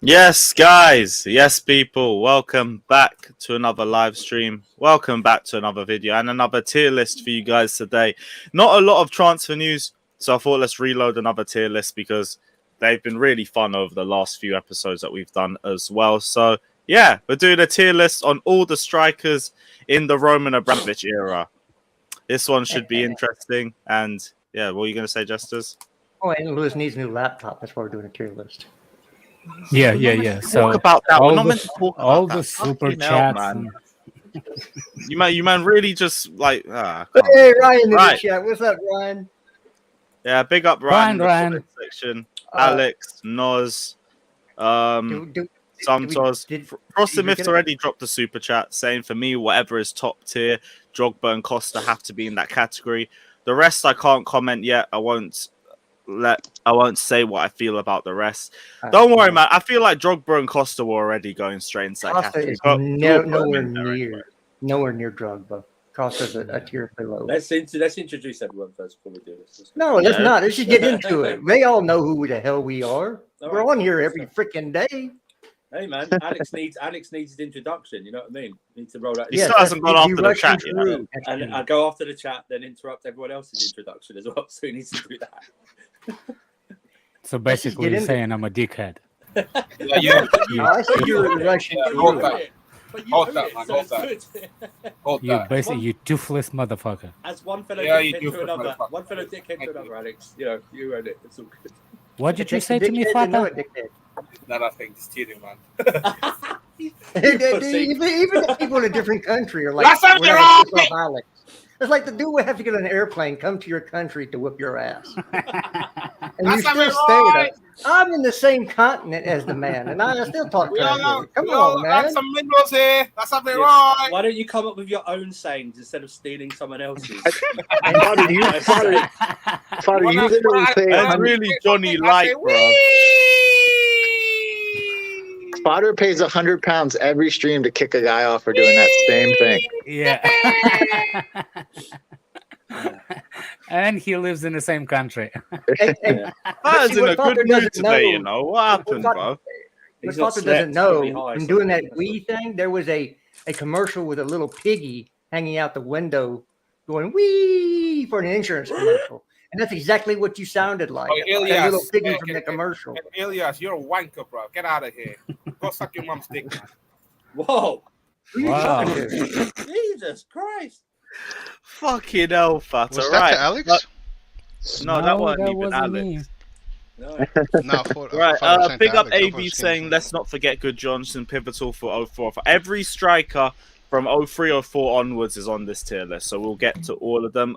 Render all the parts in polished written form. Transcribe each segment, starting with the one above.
Yes, guys. Yes, people. Welcome back to another live stream. Welcome back to another video and another tier list for you guys today. Not a lot of transfer news, so I thought let's reload another tier list because they've been really fun over the last few episodes that we've done as well. So, yeah, we're doing a tier list on all the strikers in the Roman Abramovich era. This one should be interesting. And, yeah, what are you going to say, Justus? Oh, and Lewis needs a new laptop. That's why we're doing a tier list. Yeah. So talk about that. We're not the, meant to talk about all that. the super Fucking hell, chats. man. You man really just like Hey, Ryan in the chat. What's up, Ryan? Yeah, big up Ryan in the Ryan. comment section. Alex, Noz, Santos. Frostimith's already dropped the super chat saying for me, whatever is top tier, Drogba and Costa have to be in that category. The rest I can't comment yet. I won't say what I feel about the rest. Don't worry, man. I feel like Drogba and Costa were already going straight into that Costa is nowhere near Drogba. Costa's a tier below. Let's introduce everyone first before we do this. No, let's not. Let's just get into it. They all know who the hell we are. We're on here every freaking day. Hey man, Alex needs his introduction. You know what I mean? Need to roll that. He still hasn't gone after the chat yet. And I'll go after the chat, then interrupt everyone else's introduction as well. So he needs to do that. So basically, you're saying I'm a dickhead. I said you were Russian. Hold that, man. Hold that. Basically, you toothless motherfucker. As one fellow dickhead to another. One fellow dickhead to another, Alex. You know, you earned it. It's all good. What did you say to me, Fata? No, nothing. Just kidding, man. Even the people in a different country are like, Alex. It's like the dude would have to get on an airplane, come to your country to whip your ass. And you still stay there. I'm in the same continent as the man, and I still talk to him. Come on, man. Got some windows here. That's something right. Why don't you come up with your own sayings instead of stealing someone else's? Father, you literally say that's really Johnny Light, bro. Fodder pays £100 every stream to kick a guy off for doing that same thing. Yeah. And he lives in the same country. Father's in a good mood today, you know. What happened, bro? What Father doesn't know, in doing that wee thing, there was a commercial with a little piggy hanging out the window going wee for an insurance commercial. And that's exactly what you sounded like. Elias, that little piggy from the commercial. Elias, you're a wanker, bro. Get out of here. Go suck your mom's dick, man. Whoa. Wow. Jesus Christ. Fucking hell, Fata. Was that to Alex? No, that wasn't even Alex. Me. No. Right, big up AB saying, let's not forget Good Johnson, pivotal for 04. Every striker from 03-04 onwards is on this tier list, so we'll get to all of them.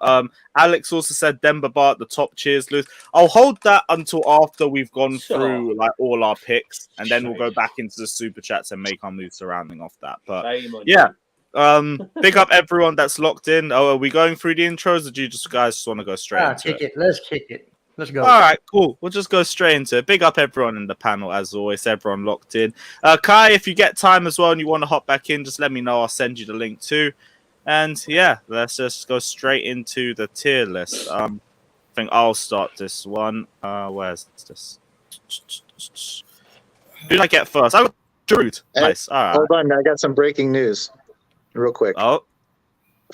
Alex also said Demba Ba at the top. Cheers, Lewis. I'll hold that until after we've gone through like all our picks, and then we'll go back into the super chats and make our move surrounding off that. But yeah, big up everyone that's locked in. Oh, are we going through the intros, or do you guys just want to go straight into it? Let's kick it. Let's go. All right, cool. We'll just go straight into it. Big up everyone in the panel, as always. Everyone locked in. Kai, if you get time as well and you want to hop back in, just let me know. I'll send you the link too. And yeah, let's just go straight into the tier list. I think I'll start this one. Where's this? Who did I get first? I got Druid. Nice. All right. Hold on, I got some breaking news, real quick. Oh.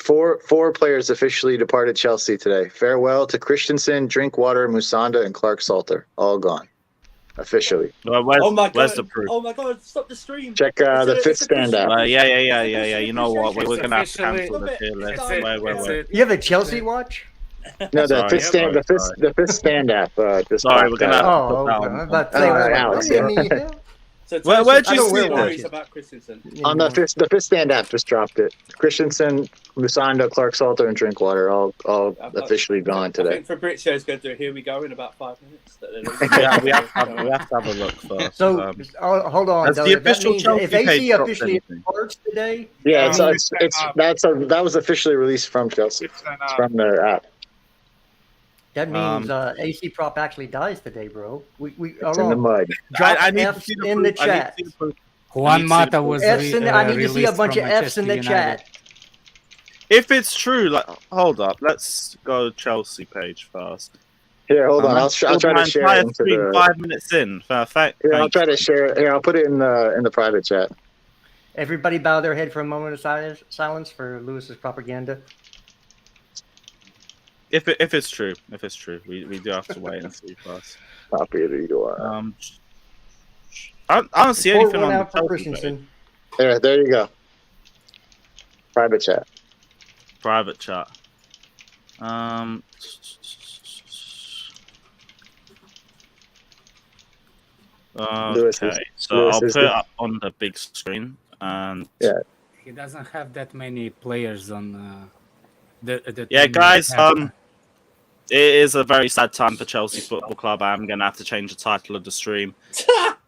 Four players officially departed Chelsea today. Farewell to Christensen, Drinkwater, Musonda, and Clark Salter. All gone. Officially. Where's the proof? Oh my god, stop the stream. Check the fifth stand app. Yeah. You know what? We're going to have to cancel the tier list. Wait. You have a Chelsea watch? No, the fifth stand app. Sorry, we're going to have to Alex. So where'd you see this? About Christensen? On the fifth stand app just dropped it. Christensen, Musonda, Clark Salter, and Drinkwater all officially gone today. I think Fabrizio is going to here we go in about 5 minutes. Yeah, we have to have a look first. So hold on. That's the official Chelsea if AC page officially departs today, yeah, that was officially released from Chelsea. It's from their app. that means AC Prop actually dies today, bro. It's in the mud. Drop I need to F's see the in the proof. chat. Juan Mata was I need to see a bunch of F's in the chat. If it's true, like, hold up, let's go Chelsea page first. Here, hold on. I'll try to share it into the 5 minutes in. Perfect. Here, I'll try to share it. Here, I'll put it in the private chat. Everybody bow their head for a moment of silence for Lewis's propaganda. If it's true, we do have to wait and see first. Copy it. You are. I don't see anything on out the for Christensen. There you go. Private chat. Private chat. Okay, so I'll put it up on the big screen, and he doesn't have that many players on the yeah, guys. It is a very sad time for Chelsea Football Club. I'm gonna have to change the title of the stream.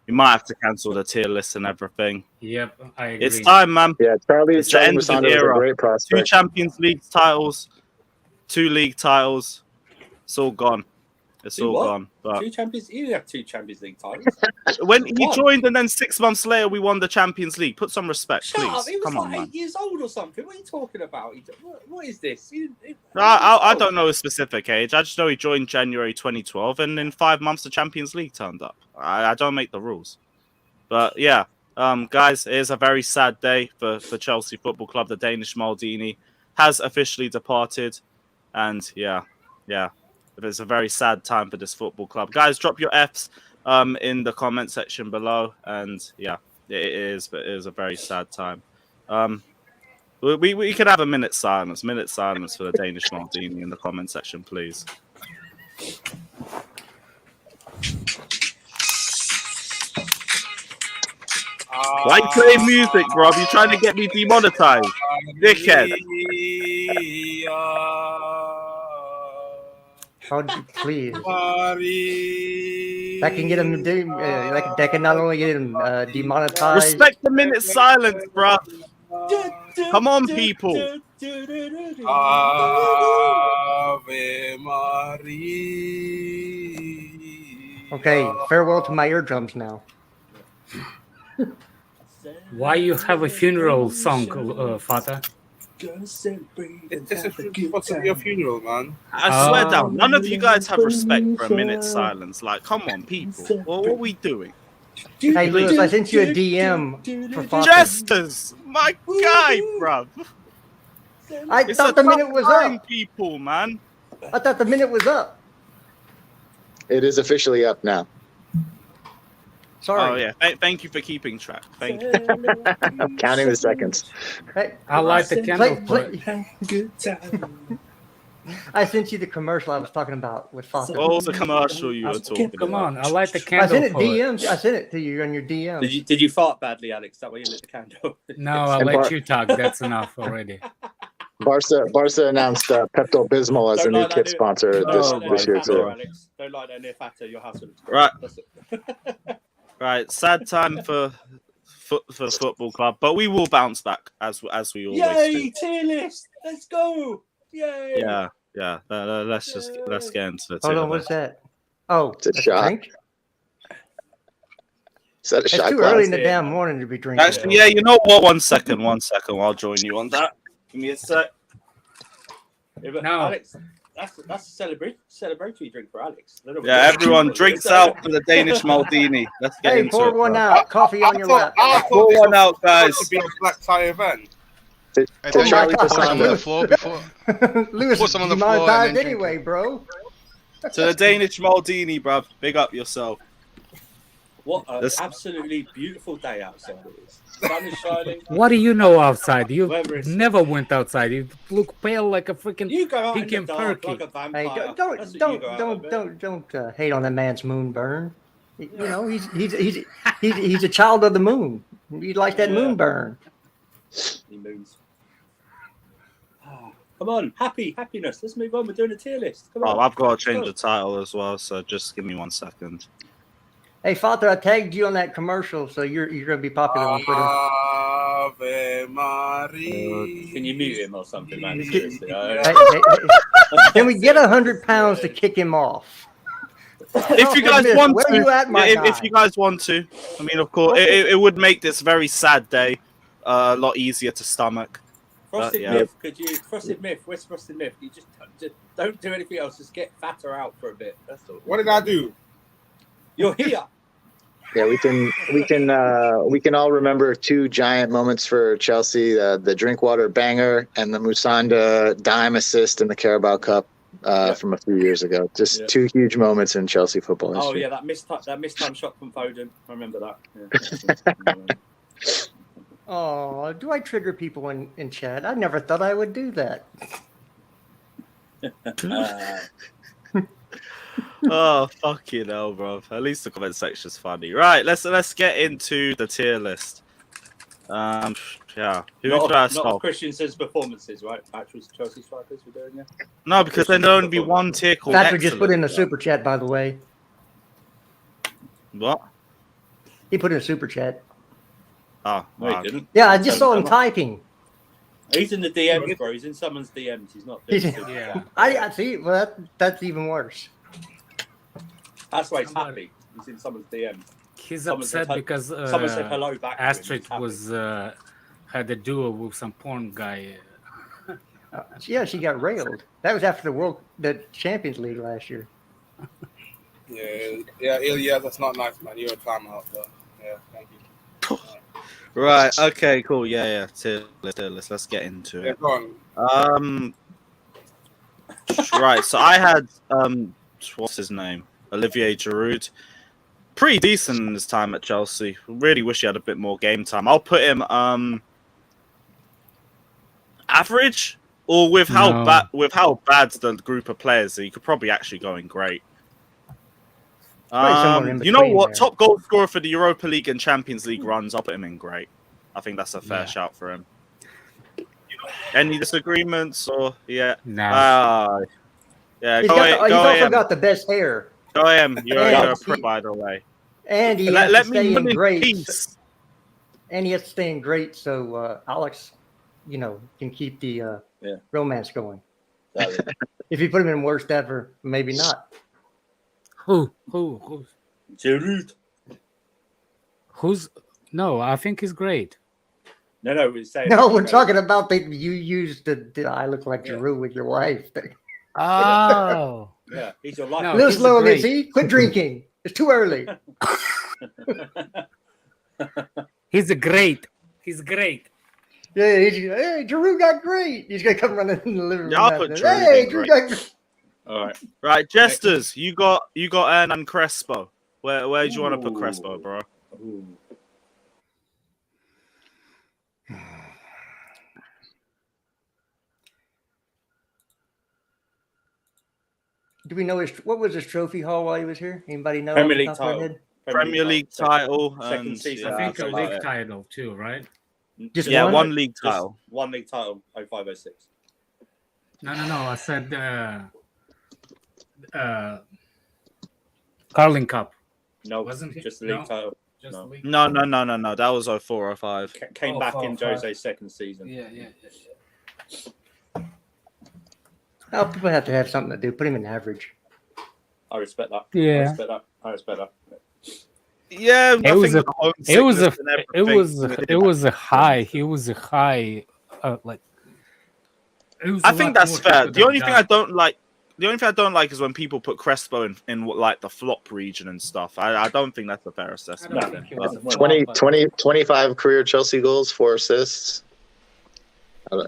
We might have to cancel the tier list and everything. Yep, I agree. It's time, man. Yeah, Charlie It's the end of the Musonda was a era. great 2 prospect. Champions League titles, 2 league titles. It's all gone. It's all gone. But 2 Champions. You have 2 Champions League titles. when he joined, and then 6 months later, we won the Champions League. Put some respect, Shut please. up! He was Come on, like man. 8 years old or something. What are you talking about? What is this? I don't know his specific age. I just know he joined January 2012, and in 5 months, the Champions League turned up. I don't make the rules. But yeah, guys, it is a very sad day for Chelsea Football Club. The Danish Maldini has officially departed, and yeah, it's a very sad time for this football club. Guys, drop your Fs in the comment section below, and yeah, it is a very sad time. We could have a minute silence for the Danish Maldini in the comment section, please. Why you playing music, bro? You trying to get me demonetized, dickhead? Oh, please. That can get him. That can not only get him demonetized. Respect the minute silence, bro. Come on, people. Ave Maria. Okay, farewell to my eardrums now. Why you have a funeral song, Fata? This is fucking your funeral, man. I swear down, none of you guys have respect for a minute silence. Like, come on, people. Well, what are we doing? Hey, Lewis, I sent you a DM for Fata. Jesters, my guy, bruv. I It's thought a the minute tough was time, up. people, man. I thought the minute was up. It is officially up now. Sorry. Oh yeah, thank you for keeping track. Thank you. I'm counting the seconds. Hey, I light the candle. Good time. I sent you the commercial I was talking about with Fata. What was the commercial you were talking Come about? on, I light the I candle. sent it for it. DMs. I sent it to you on your DM. Did you fart badly, Alex? That way you lit the candle. No, I'll And let you talk. That's enough already. Barca announced Pepto Bismol as a new kit sponsor this year too. Alex. Don't like that near Fata. Your house will look Right. That's it. Right, sad time for the football club, but we will bounce back as we always do. Yay! Tier list. Let's go. Yay! Yeah. Let's get into it. Hold on, what's that? Oh, It's a that's shot. drink? Is that a It's shot too glass? early in the damn morning to be drinking. Actually, yeah, you know what? 1 second. I'll join you on that. Give me a sec. Yeah, but No. Alex, that's a celebratory drink for Alex. Yeah, everyone drinks out for the Danish Maldini. Let's get Hey, into pour it. one bro. out. Coffee on your lap. Pour one out, guys. This would be a black tie event. To Hey, don't Charlie you put some on the Musonda. floor before? Lewis, Put some on the floor and demonetized then drink anyway, bro. To the Danish Maldini, bruv. Big up yourself. What an This- absolutely beautiful day outside it is. Sun is shining. What do you know outside? You Weather is- never went outside. You look pale like a freaking. You go out in Pink the and dark perky. like a vampire. Hey, That's don't what you go out with. hate on that man's moon burn. You know, he's a child of the moon. He likes that Yeah. moon burn. He moves. Come on, happiness. Let's move on. We're doing a tier list. Come on. Oh, I've got to change the title as well, so just give me 1 second. Hey, Father, I tagged you on that commercial, so you're gonna be popular on Twitter. Ave Maria. Can you mute him or something, man? Hey, Seriously. hey, can we get £100 to kick him off? If you guys want where to, are you at, my if guy? you guys want to, I mean, of course, it would make this very sad day a lot easier to stomach. Frosted yeah. Myth, Frosted Myth, where's Frosted Myth? You just don't do anything else. Just get fatter out for a bit. That's all. What did I do? You're here. Yeah, we can all remember two giant moments for Chelsea: the Drinkwater banger and the Musonda dime assist in the Carabao Cup from a few years ago. Just two huge moments in Chelsea football history. Oh yeah, that missed time shot from Foden. I remember that. Yeah. Oh, do I trigger people in chat? I never thought I would do that. Oh, fucking hell, bro. At least the comment section's funny. Right, let's get into the tier list. Yeah. Who should I Not start? Christensen's performances, right? Actual Chelsea strikers we're doing, yeah? No, because then there'll only be one tier called Patrick just put excellent. in a super chat, by the way. What? He put in a super chat. Oh, No, wow. he didn't. Yeah, I just saw him typing. He's in the DMs, bro. He's in someone's DMs. He's not. Doing super Yeah. chat. I see. Well, that's even worse. That's why he's happy. He's in someone's DMs. He's Someone upset said- because Someone said hello back. to him. He's Astrid happy. was had a duel with some porn guy. Yeah, she got railed. That was after the Champions League last year. Yeah, that's not nice, man. You're a timeout, though. Yeah, thank you. Right, okay, cool. Yeah. Tier list. Let's get into Yeah, it. go on. Right, so I had what's his name? Olivier Giroud. Pretty decent in his time at Chelsea. Really wish he had a bit more game time. I'll put him average, or with how bad the group of players are, you could probably actually go in great. Probably somewhere in You know between what? there. Top goal scorer for the Europa League and Champions League runs. I'll put him in great. I think that's a fair shout for him. Any disagreements or yeah? No. Yeah. He's Go also AM. got the best hair, Go AM. You're Yeah. a prick, by the way. and he Let has to me stay put in in great. peace. And he has to stay in great, so Alex, can keep the romance going. Exactly. If you put him in worst ever, maybe not. Who? Giroud. Who's? No, I think he's great. No, we're saying. No, we're talking about you used the I look like Giroud with your wife thing. Oh. Yeah, he's your life. No. A little he's slow on great. this. See, quit drinking. It's too early. He's great. He's great. Yeah, hey, Giroud got great. He's gonna come running in the living room. Yeah, I'll after put this. Giroud Hey, in Giroud great. got great. All right. Right, Jesters, you got Hernan Crespo. Where do you want to put Crespo, bro? Ooh. Do we know what was his trophy haul while he was here? Anybody know? Premier off the League top of their title. head? Premier League title. Second and, season. I yeah, think that's a about league it. title too, right? Just Yeah, one? one league Just title. one league title. 0506. No. I said Carling Cup. No, Wasn't it? just the league No. title. Just No. league. No. That was 0405. Came Oh, back in 05. Jose's second season. Yeah. Oh, people have to have something to do. Put him in average. I respect that. Yeah. I respect that. Yeah, I It was think a- the home It was sickness and everything- it was a high. He was a high. Like. it was I a think lot that's more fair. to The only thing I that. don't like. The only thing I don't like is when people put Crespo in like the flop region and stuff. I don't think that's a fair I assessment. don't think he was a flop, 25 career Chelsea goals, 4 assists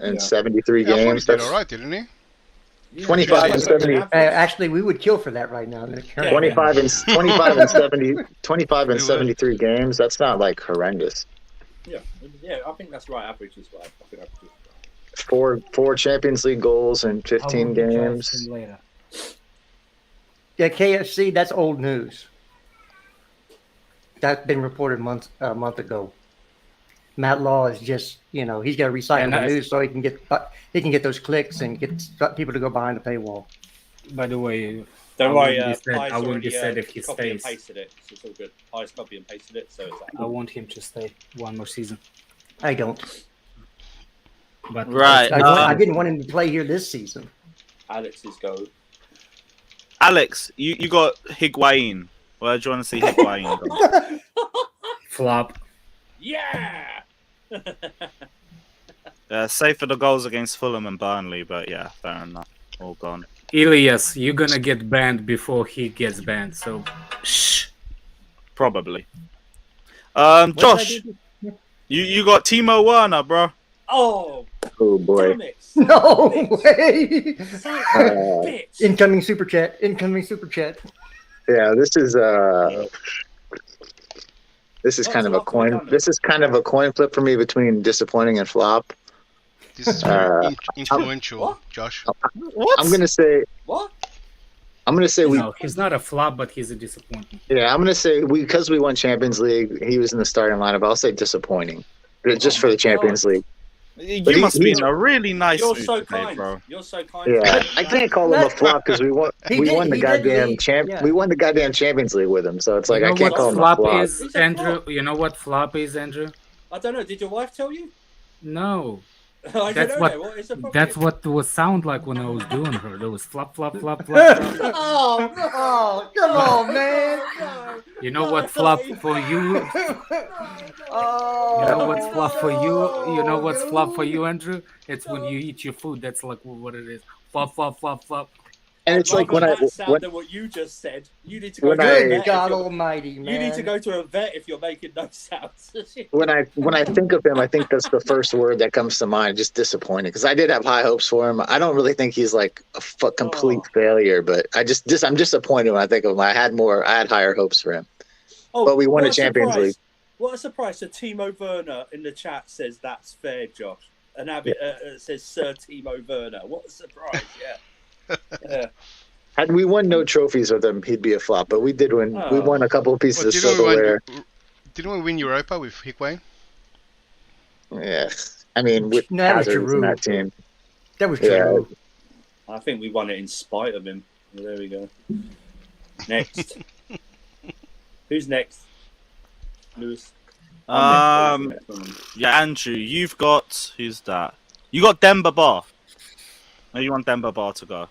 in 73 Yeah, I thought he games. did That's all right, didn't he? 25 and 70. Actually, we would kill for that right now. 25 and 73 games. That's not like horrendous. Yeah, I think that's right. Average is right. I think average is right. Four Champions League goals in 15 I will judge games. him later. Yeah, KFC, that's old news. That's been reported a month ago. Matt Law is just, he's got to recycle And the I- news so he can get those clicks and get people to go behind the paywall. By the way, Don't I worry, wouldn't be sad- Pies I wouldn't be already, sad if he copy and stays. pasted it, so it's all good. Pies copy and pasted it, so it's I want him to stay one more season. I don't. But Right. I didn't want him to play here this season. Alex's go. Alex, you got Higuain. Where do you want to see Higuain go? flop. Yeah. Save for the goals against Fulham and Burnley, but yeah, fair enough. All gone. Ilias, you're gonna get banned before he gets banned. So Shh. Probably. What did I Josh, do? you got Timo Werner, bro. Oh, Oh boy. damn it. No way. Son of a bitch. Incoming super chat. Incoming super chat. Yeah, this is Not kind of too a often coin. done it. This is kind of a coin flip for me between disappointing and flop. This is very influential, What? Josh. What? I'm gonna say What? no, he's not a flop, but he's a disappointment. Yeah, I'm gonna say because we won Champions League, he was in the starting lineup. I'll say disappointing, just for the Champions League. You But must be he's- in a really nice You're mood so today, kind. bro. You're so kind. Yeah, I can't call him a flop because we won. He We did- won the he did goddamn lead, champ. yeah. We won the goddamn Champions League with him. So it's like You I know can't what call him a flop flop. is, He's a Andrew? flop. You know what flop is, Andrew? I don't know. Did your wife tell you? No, I don't That's know. what- What is the problem? that's what it was sound like when I was doing her. There was flop, flop, flop, flop, flop. Oh, no. Come on, man. You know what flop for you? Oh. You know what's flop for you? You know what's flop for you, Andrew? It's when you eat your food. That's like what it is. Flop, flop, flop, flop. And it's like when I that sound when, than what you just said. You need to go When to I- a vet. Good if God you're- Almighty, man. You need to go to a vet if you're making no sounds. when I think of him, I think that's the first word that comes to mind. Just disappointed because I did have high hopes for him. I don't really think he's like a complete failure, but I'm disappointed when I think of him. I had higher hopes for him. Oh, But we won what a Champions surprise. League. What a surprise. So Timo Werner in the chat says that's fair, Josh. And Abby says Sir Timo Werner. What a surprise, yeah. Yeah. Had we won no trophies with him, he'd be a flop. But we did win. We Oh. won a couple of pieces Well, of silverware. didn't we win Europa with Higuain? Yeah, I mean, with No, that was Hazard was in Giroud. that team. That was Yeah. true. I think we won it in spite of him. Well, there we go. Next. Who's next? Lewis. Yeah, Andrew, you've got who's that? You got Demba Ba. No, you want Demba Ba to go.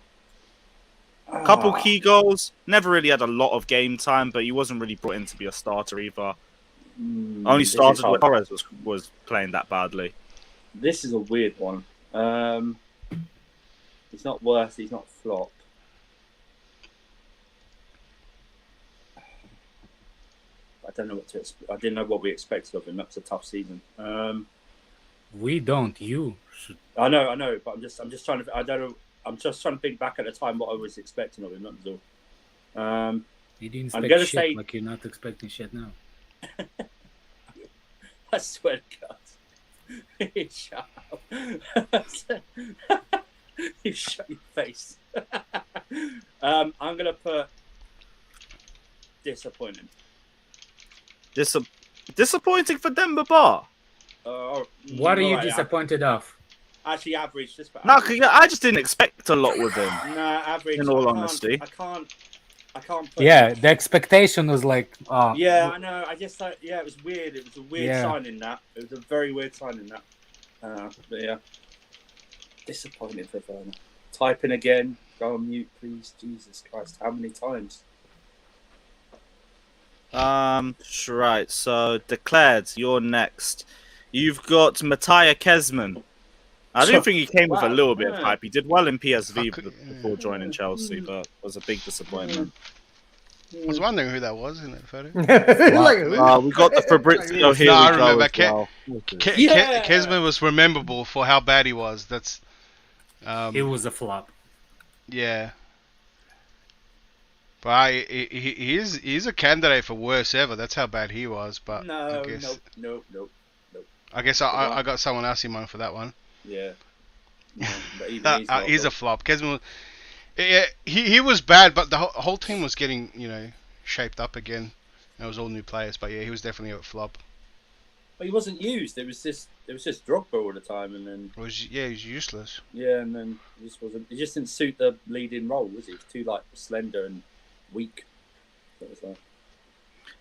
Couple key goals. Never really had a lot of game time, but he wasn't really brought in to be a starter either. Only This is started when hard. Torres was playing that badly. This is a weird one. He's not worse. He's not flop. I don't know what to. I didn't know what we expected of him. That was a tough season. We don't. You should. I know, but I'm just trying to. I don't know. I'm just trying to think back at the time what I was expecting of him. That was all. You didn't I'm expect gonna shit say- like you're not expecting shit now. I swear to God. Shut up. You shut your face. I'm gonna put disappointing. Disappointing for Demba Ba. What are you right, disappointed of? Actually, average. Just for No, average. I just didn't expect a lot with him. Nah, average. In all I can't- honesty. I can't put. Yeah, the expectation was like, Yeah, I know. I just thought, yeah, it was weird. It was a weird Yeah. sign in that. It was a very weird sign in that. But yeah, disappointed for Werner. Type in again. Go on mute, please. Jesus Christ, how many times? Right. So declared, you're next. You've got Mattia Kesman. I do think he came with a Wow, little bit of yeah. hype. He did well in PSV Okay. before joining Chelsea, but was a big disappointment. I was wondering who that was in that photo. Like, We got the Fabrizio here. No, I we go remember. as well. Yeah. Kesman was rememberable for how bad he was. That's it was a flop. yeah. But he's a candidate for worst ever. That's how bad he was. But No, I guess, nope. I guess I got someone else in mind for that one. Yeah. No, but even He's a flop. Kesman, he was bad, but the whole team was getting shaped up again. It was all new players, but yeah, he was definitely a flop. But he wasn't used. It was just Drogba all the time, and then He was useless. and then he just wasn't. He just didn't suit the leading role, was he? He was too slender and weak. That was like.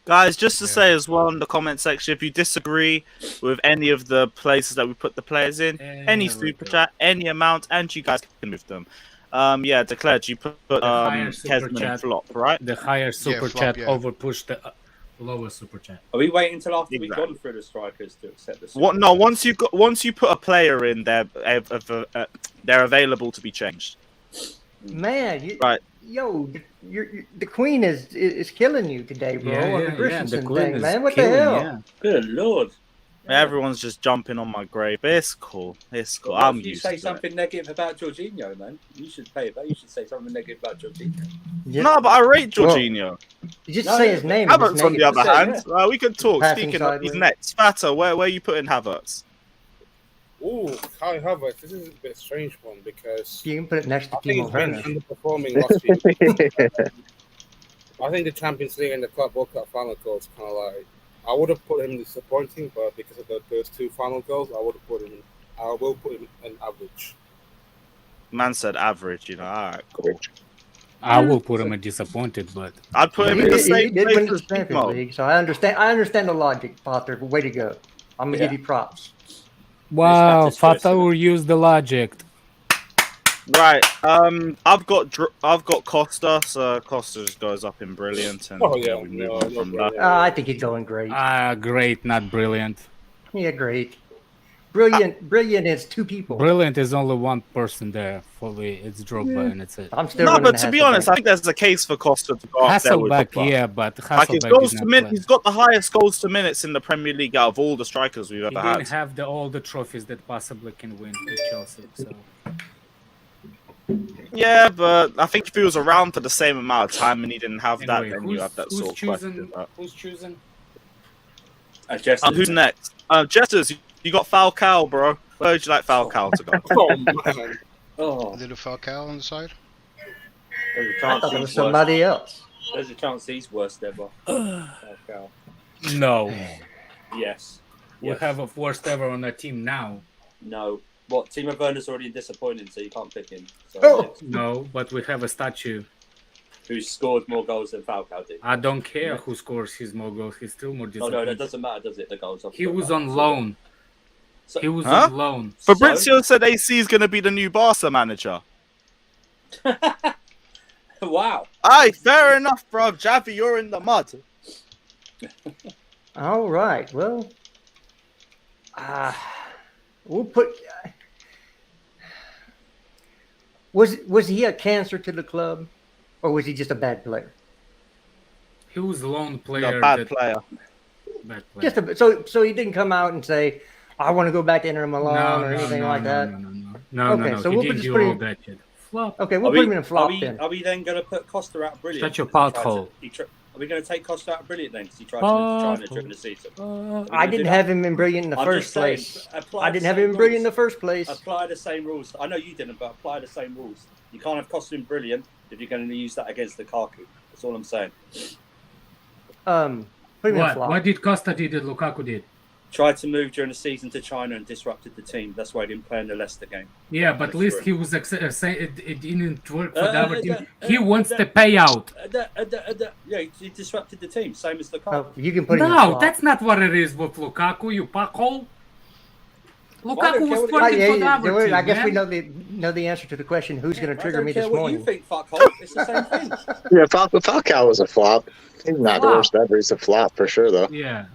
Guys, just to Yeah. say as well in the comment section, if you disagree with any of the places that we put the players in, any super chat, any amount, and you guys can move them. Declared, you put higher super Kesman in chat. flop, right? The higher super flop, chat yeah. overpushed the Lower super chat. Are we waiting until after we've Exactly. gone through the strikers to accept this? What? No, once you put a player in, they're available to be changed. Man, you, Right. yo, the queen is killing you today, bro. on the The Christensen queen thing, is man. What killing, the hell? yeah. Good lord. Everyone's just jumping on my grave. It's cool. It's cool. What I'm if you used say to it. something negative about Jorginho, man? You should pay it. You should say something negative about Jorginho. Just, No, but I rate Jorginho. you just No, say no, his but name. and just Havertz, on the negative. other Say, hand, we can talk. Passing Speaking of, he's sideways. next. Fatta, where are you putting Havertz? Ooh, Kai Havertz. This is a bit strange one because You can put it next to I think Timo he's been Werner. underperforming last few weeks. I think the Champions League and the Club World Cup final goals kind of like. I would have put him disappointing, but because of those two final goals, I will put him an average. Man said average, All right, cool. I will put him at disappointed, but I'd put him He in the did, same he did place win the as Champions Timo. League, so I understand. I understand the logic, Potter. Way to go! I'm gonna give you props. wow, matters first, Fata will use the logic. Right. I've got Costa, so Costa just goes up in brilliant, and Oh, yeah, we move no, on no from problem. that. I think he's going great. Great, not brilliant. Yeah, great. Brilliant is two people. Brilliant is only one person there. Fully, it's Drogba, and it's it. I'm still No, running but to be honest, I Hasselbeck. think there's a case for Costa to go up there with Hasselbeck, Drogba. yeah, but Like his Hasselbeck goals did to not minutes, play. he's got the highest goals to minutes in the Premier League out of all the strikers we've He ever didn't had. have all the trophies that possibly can win with Chelsea. So Yeah, but I think if he was around for the same amount of time and he didn't have that, anyway, then you have that who's sort of choosing? question. But... Who's choosing? Who's next? Jesters, you got Falcao, bro. Where would you like Falcao to go? Oh man, Oh, Little Falcao on the side. there's a I chance thought it was he's somebody else. worst. There's a chance he's worst ever. Falcao. No, Yes. we Yes. have a worst ever on the team now. No. What? Timo Werner's already disappointing, so you can't pick him. So Oh. next. No, but we have a statue. Who's scored more goals than Falcao did? I don't care who scores his more goals. He's still more Oh disappointing. no, that doesn't matter, does it? The goals. He was on loan. So- He was Huh? on loan. Fabrizio said AC is going to be the new Barca manager. Wow. Aye, fair enough, bro. Javi, you're in the mud. All right. Well, we'll put. Was he a cancer to the club, or was he just a bad player? He was a loan player. No, bad player. Bad player. Just so he didn't come out and say, "I want to go back to Inter Milan" or anything like that. No, Okay, so he we'll didn't just do put all him- that shit. Flop. Okay, we'll Are put we, him in a are flop we, then. are we then going to put Costa out brilliant? Shut your because he tried pothole. Are we going to take Costa out brilliant then? Because he tried to move to China during the season. I didn't have him in brilliant in the I'm first just saying, place. apply I the didn't have same him in brilliant in the rules. first place. Apply the same rules. I know you didn't, but apply the same rules. You can't have Costa in brilliant if you're going to use that against Lukaku. That's all I'm saying. Put him in a What? flop. What did Costa did that Lukaku did? Tried to move during the season to China and disrupted the team. That's why he didn't play in the Leicester game. Yeah, but at That's least true. he was saying it didn't work for the other team. uh, He wants uh, the payout. Yeah, he disrupted the team, same as Lukaku. Oh, you can put him in a No, flop. that's not what it is with Lukaku, you packhole. Well, I Lukaku don't care was what working Yeah, for the other team, I guess we man. know the answer to the question: who's going to I trigger don't me care this what morning? you think, fuckhole. It's the same thing. Yeah, Falcao was a flop. He's not the Flop. worst ever. He's a flop for sure, though. Yeah,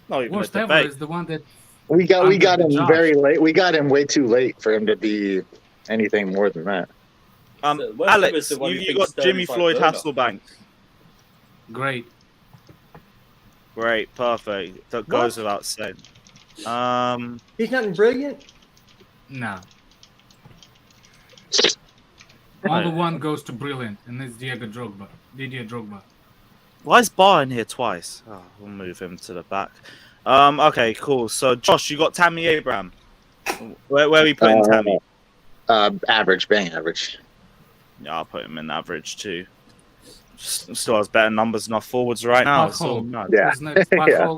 Not even worst a ever debate. is the one that We got Under him the Josh. very late. We got him way too late for him to be anything more than that. So, well, Alex, was the one who you thinks got Sterling's Jimmy like Floyd Werner. Hasselbank. great. Great, perfect. That goes without saying. He's not in brilliant. No. Only one goes to brilliant, and it's Didier Drogba. Why is Bar in here twice? Oh, we'll move him to the back. Okay, cool. So, Josh, you got Tammy Abraham. Where are we putting Tammy? Average, bang average. Yeah, I'll put him in average too. Still has better numbers than our forwards right now. So, Pothole. no. Yeah. Who's next? Yeah.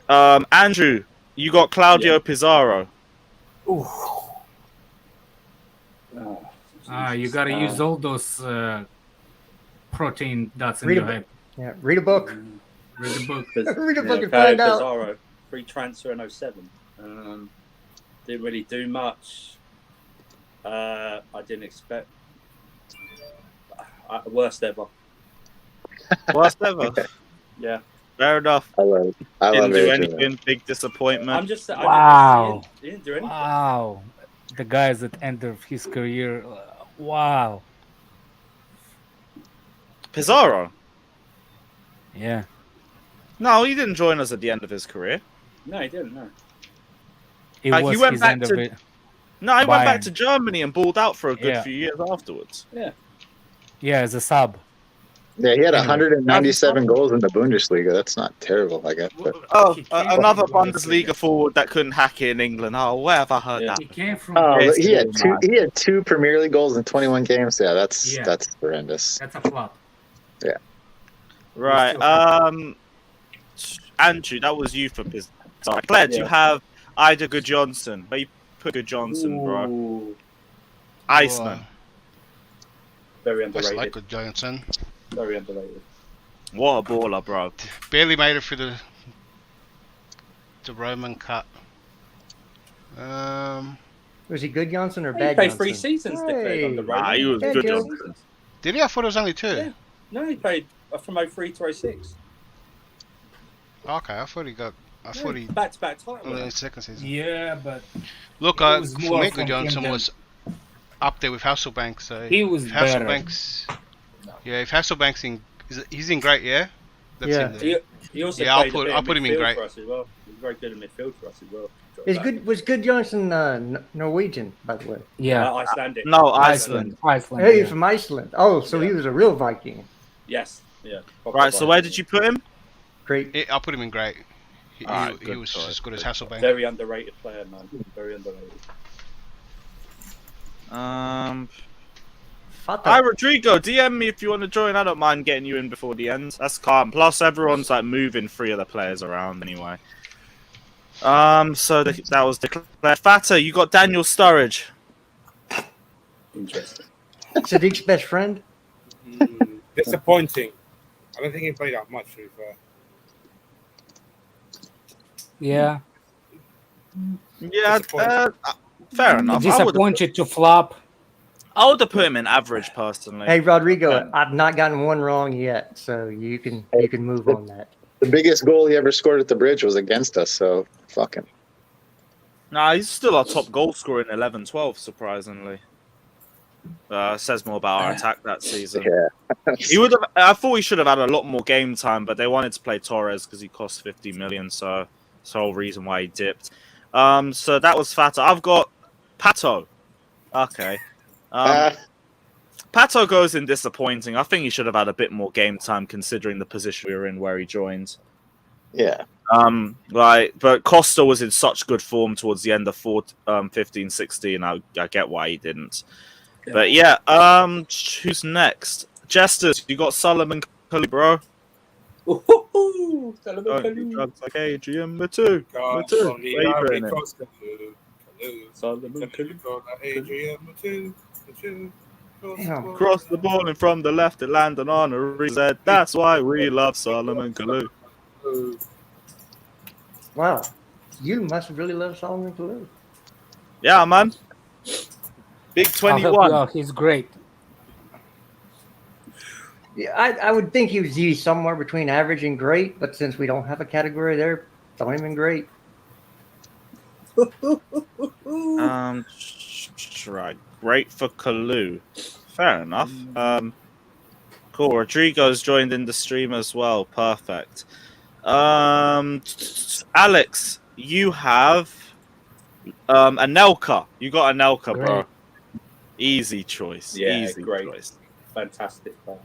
Pothole? Andrew, you got Claudio Pizarro. You gotta use all those protein dots in Read your a head. Yeah, read a book. Read the book. Read a book and Caio find out. Pizarro, free transfer in 07. Didn't really do much. I didn't expect. Worst ever. Worst ever. Yeah. Fair enough. I love Didn't do Adrian. anything. Big disappointment. I'm just saying. Wow. He didn't do anything. Wow. The guy's at end of his career. Wow. Pizarro. Yeah. No, he didn't join us at the end of his career. No, he didn't. No. It Like, he was went his back end to- of it. No, he went back Bayern. to Germany and balled out for a good Yeah. few years afterwards. Yeah, as a sub. Yeah, he had Anyway. 197 goals in the Bundesliga. That's not terrible, I guess. But Oh, He came another from Bundesliga forward that couldn't hack it in England. Oh, where have I heard Yeah. that? He came from. Yes, he had it two. was. He had 2 Premier League goals in 21 games. Yeah, that's Yeah. horrendous. That's a flop. Right. Andrew, that was you for business. Sorry. Pledge, you Yeah. have Ida Good Johnson. Where you put Good Johnson, bro? Ooh, Iceland. very That's underrated. like good Johnson. Very underrated. What a baller, bro. Barely made it through the Roman Cup. Was he good Johnson or He bad played Johnson? 3 seasons. They played on the road. Nah, he was Yeah, good Joe. Johnson. Did he? I thought it was only 2. Yeah. No, he played from 03 to 06. Okay, I thought he Back-to-back title. only in his second season. Yeah, but Look, It was for more me, from good Johnson him was up there with Hasselbank. So he was if better. Hasselbank's, yeah, if Hasselbank's he's in great, yeah. That's Yeah. him there. He also Yeah, I'll played put- a bit I'll of put him in midfield great. for us as well. He was very good in midfield for us as well. Was good Johnson Norwegian, by the way? Yeah. Icelandic. No, Iceland. Iceland. Hey, yeah. from Iceland. Oh, so he Yeah. was a real Viking. Yes. Yeah. Right, so where did you put him? Great. I'll put him in great. He Alright, good was choice, as good as good Hasselbank. Very underrated player, man. Very underrated. Fata. Hi, Rodrigo. DM me if you want to join. I don't mind getting you in before the end. That's calm. Plus, everyone's like moving 3 of the players around anyway. So that was declared. Fata, you got Daniel Sturridge. Interesting. Sadiq's best friend. Disappointing. I don't think he played that much, to be fair. Yeah. Yeah, Disappointing. fair enough. Disappointed to flop. I would have put him in average personally. Hey, Rodrigo, I've not gotten one wrong yet, so you can move on that. The biggest goal he ever scored at the bridge was against us. So fuck him. Nah, he's still our top goal scorer in 11-12, surprisingly. Says more about our attack that season. Yeah. He would have. I thought he should have had a lot more game time, but they wanted to play Torres because he cost 50 million. So that's the whole reason why he dipped. So that was Fata. I've got Pato. Okay. Pato goes in disappointing. I think he should have had a bit more game time considering the position we were in where he joined. Yeah. But Costa was in such good form towards the end of 15-16. I get why he didn't. Yeah. But yeah, who's next? Jesters, you got Solomon Kalou, bro. Ooh, Solomon Don't do Kalou. drugs like Adrian Matu. God, Matu. only Where you Harry putting him? Costa. Solomon Kalou. Adrian Matu. Damn. Cross the ball in from the left, it landed on a reset. That's why we love Solomon Kalou. Wow. You must really love Solomon Kalou. Yeah, man. Big I'll help you 21. out. He's great. Yeah, I would think he was used somewhere between average and great, but since we don't have a category there, throw him in great. Right. Great for Kalou. Fair enough. Cool. Rodrigo's joined in the stream as well. Perfect. Alex, you have Anelka. You got Anelka, bro. Great. Easy choice. Yeah, Easy great. choice. Fantastic player.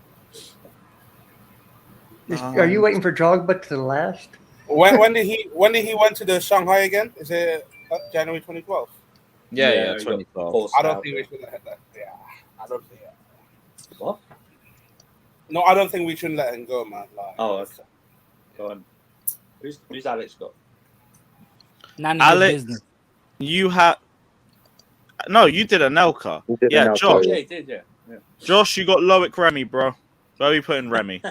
Are you waiting for Drogba to the last? When did he went to the Shanghai again? Is it January 2012? Yeah, Yeah, 2012. I don't think we should let that. Yeah, I don't think. What? No, I don't think we shouldn't let him go, man. Like, Oh, okay. Go on. Who's Alex got? None of your Alex, business. you have. No, you did Anelka. He did Yeah, Anelka, Josh. Yeah, he did. Yeah. Josh, you got Loic Remy, bro. Where are you putting Remy?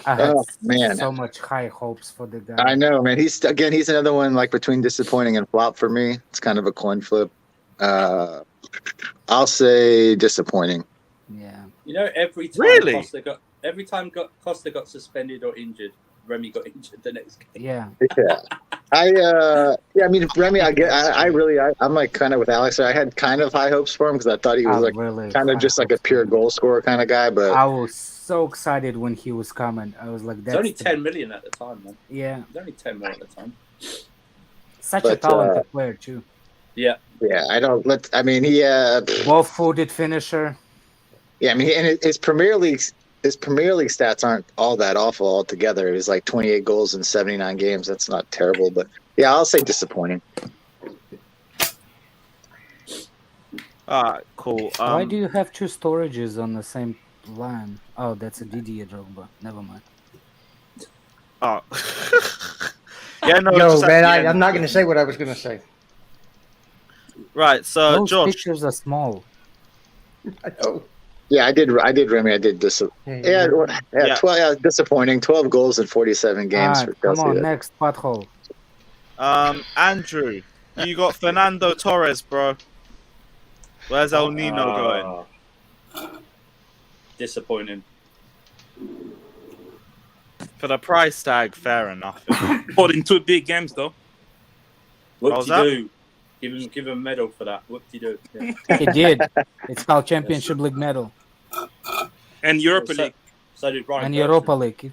I had Man. so much high hopes for the guy. I know, man. He's another one like between disappointing and flop for me. It's kind of a coin flip. I'll say disappointing. Yeah. You know, every time Really? Costa got suspended or injured, Remy got injured the next game. Yeah. Yeah. I mean Remy, I'm like kind of with Alex. I had kind of high hopes for him because I thought he was like really kind of just like a pure goal scorer kind of guy. But I was so excited when he was coming. I was like, It's "That's only 10 million at the time, man. yeah, It's only 10 million at the time. such a talented player too. Yeah. Yeah, I don't. I mean, he. Ball-footed finisher. Yeah, I mean, and his Premier League stats aren't all that awful altogether. It was like 28 goals in 79 games. That's not terrible, but yeah, I'll say disappointing. Cool. Why do you have two storages on the same line? Oh, that's a Didier Drogba. Never mind. Oh. Yeah, no, No, just at man, the I'm end. not going to say what I was going to say. Right, so Those Josh, pictures are small. I know. Yeah, I did, Remy. I did Yeah. 12. Disappointing. 12 goals in 47 games for Come Chelsea. on, next pothole. Andrew, you got Fernando Torres, bro. Where's El Nino going? Disappointing. For the price tag, fair enough. But in 2 big games, though. What was Whoop-de-doo. Give him a medal for that. Whoop-de-doo. Yeah. He did. It's called Championship League medal And Europa So- League. So did Ryan. and Persson. Europa League.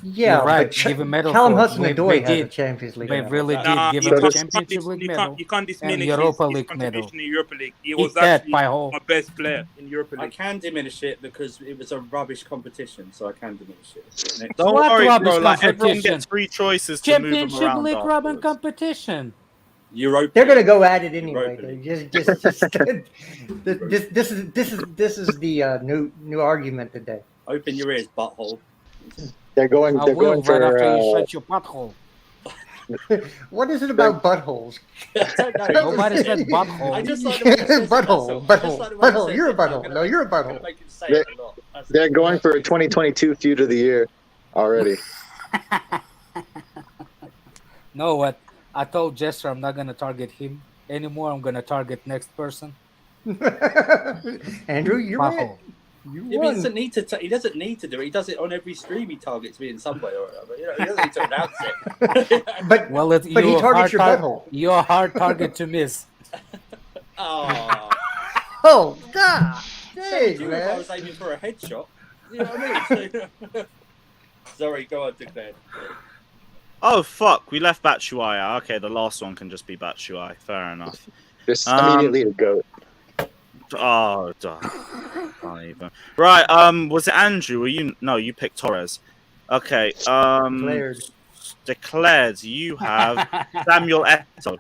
Yeah, You're right. but Give a medal Callum for it. Hudson-Odoi We has a did. Champions League. They medal. really Nah, did give you him a can't- Championship League medal. You can't diminish his Europa League contribution medal. in Europa League. He Eat was that, actually Pi-hole. my best player in Europa I League. can diminish it because it was a rubbish competition, so I can diminish it. Next. Don't What worry, rubbish bro. Like, everyone competition? gets 3 choices to move them Championship around. League Robin afterwards. competition. Europa. They're going to go at it anyway. Europa League. Just this is the new argument today. Open your ears, butthole. They're going. I They're will going right for. after you shut your pothole. What is it about buttholes? I don't know. Nobody said I butthole. just like the way he says it, Butthole, that's all. I just like the way he butthole. says You're a it, so I'm butthole. gonna No, make- you're a I'm gonna butthole. make him say it a lot. That's- They're going for a 2022 feud of the year already. Know what? I told Jester I'm not gonna target him anymore. I'm gonna target next person. Andrew, you're right. Butthole. You Yeah, but he won. doesn't need to. He doesn't need to do it. He does it on every stream. He targets me in some way or other. You know, he doesn't need to announce it. But Well, it's But he you're a targets your hard butthole. You're a hard target to miss. Oh, oh God, so dang, if I man. was aiming for a headshot, you know what I mean? Sorry, go on, declare. Oh, fuck. We left Batshuayi. Okay, the last one can just be Batshuayi. Fair enough. Just immediately to go. Oh, duh. Can't even. Right, was it Andrew or you? No, you picked Torres. Okay, Declared. declared you have Samuel Eto'o.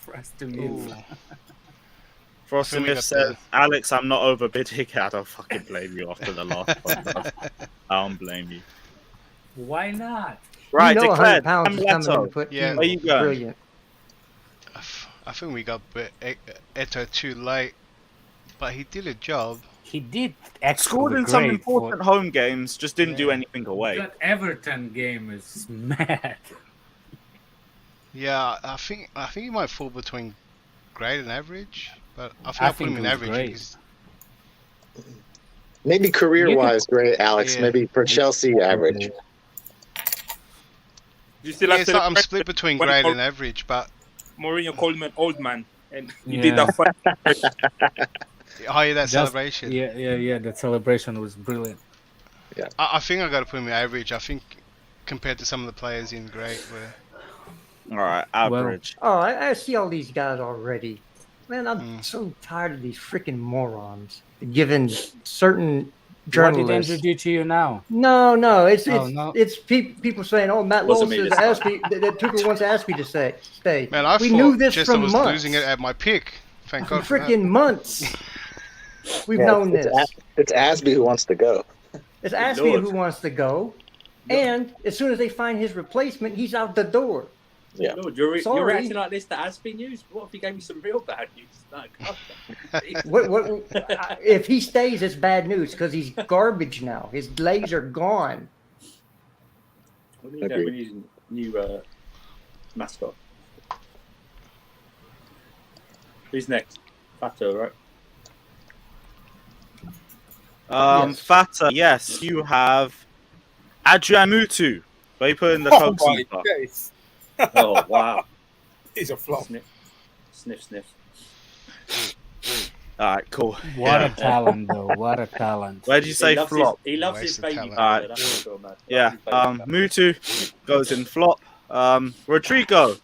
For us to miss. Frosty Filling Myth up says, the- Alex, I'm not overbidding. I don't fucking blame you after the last one. Bro. I don't blame you. Why not? Right, you know declared 100 pounds is Samuel coming Eto'o. to put Yeah. you. Where you going? Brilliant. I think we got Eto too late, but he did a job. He did Scored actually in some great important home games, just didn't do Yeah. anything away. That Everton game is mad. Yeah, I think he might fall between great and average, but I think I I'll put think him in it was average great. because Maybe career-wise, great, Alex. Yeah. Maybe for Chelsea, average. You still yeah, have it's like I'm to split between What great about- and average, but Mourinho called him an old man, and he Yeah. did that. that Just- celebration. Yeah. That celebration was brilliant. I think I got to put him in average. I think compared to some of the players in great, were All right, average. Oh, I see all these guys already. Man, I'm Mm. so tired of these freaking morons giving certain What did journalists. Andrew do to you now? No, it's Oh, no. it's people saying, "Oh, Matt Wasn't Lowell me says this asked me that Tuchel wants asked me to stay." man. I we thought knew this Jester from was months. losing it at my pick. Thank God for that. Freaking months. We've Yeah, known it's, this. it's Asby who wants to go. It's Good Aspie Lord. who wants to go, and as soon as they find his replacement, he's out the door. Yeah. Lord, you're Sorry. reacting like this to Aspie news? What if he gave me some real bad news? No, come on. What if he stays? It's bad news because he's garbage now. His legs are gone. What do you know? We need a new mascot. Who's next? Fato, right? Yes. Fata, yes, you have Adriamutu. Where you put in the Oh Coke my Super. days. Oh wow. He's a flop. Sniff, sniff, sniff. Alright, cool. What Yeah. a talent, though. What a talent. Where did you say flop? He loves his Waste of baby talent. powder. Alright. That's for sure, man. Yeah. Loves his baby powder. Mutu goes in flop. Rodrigo,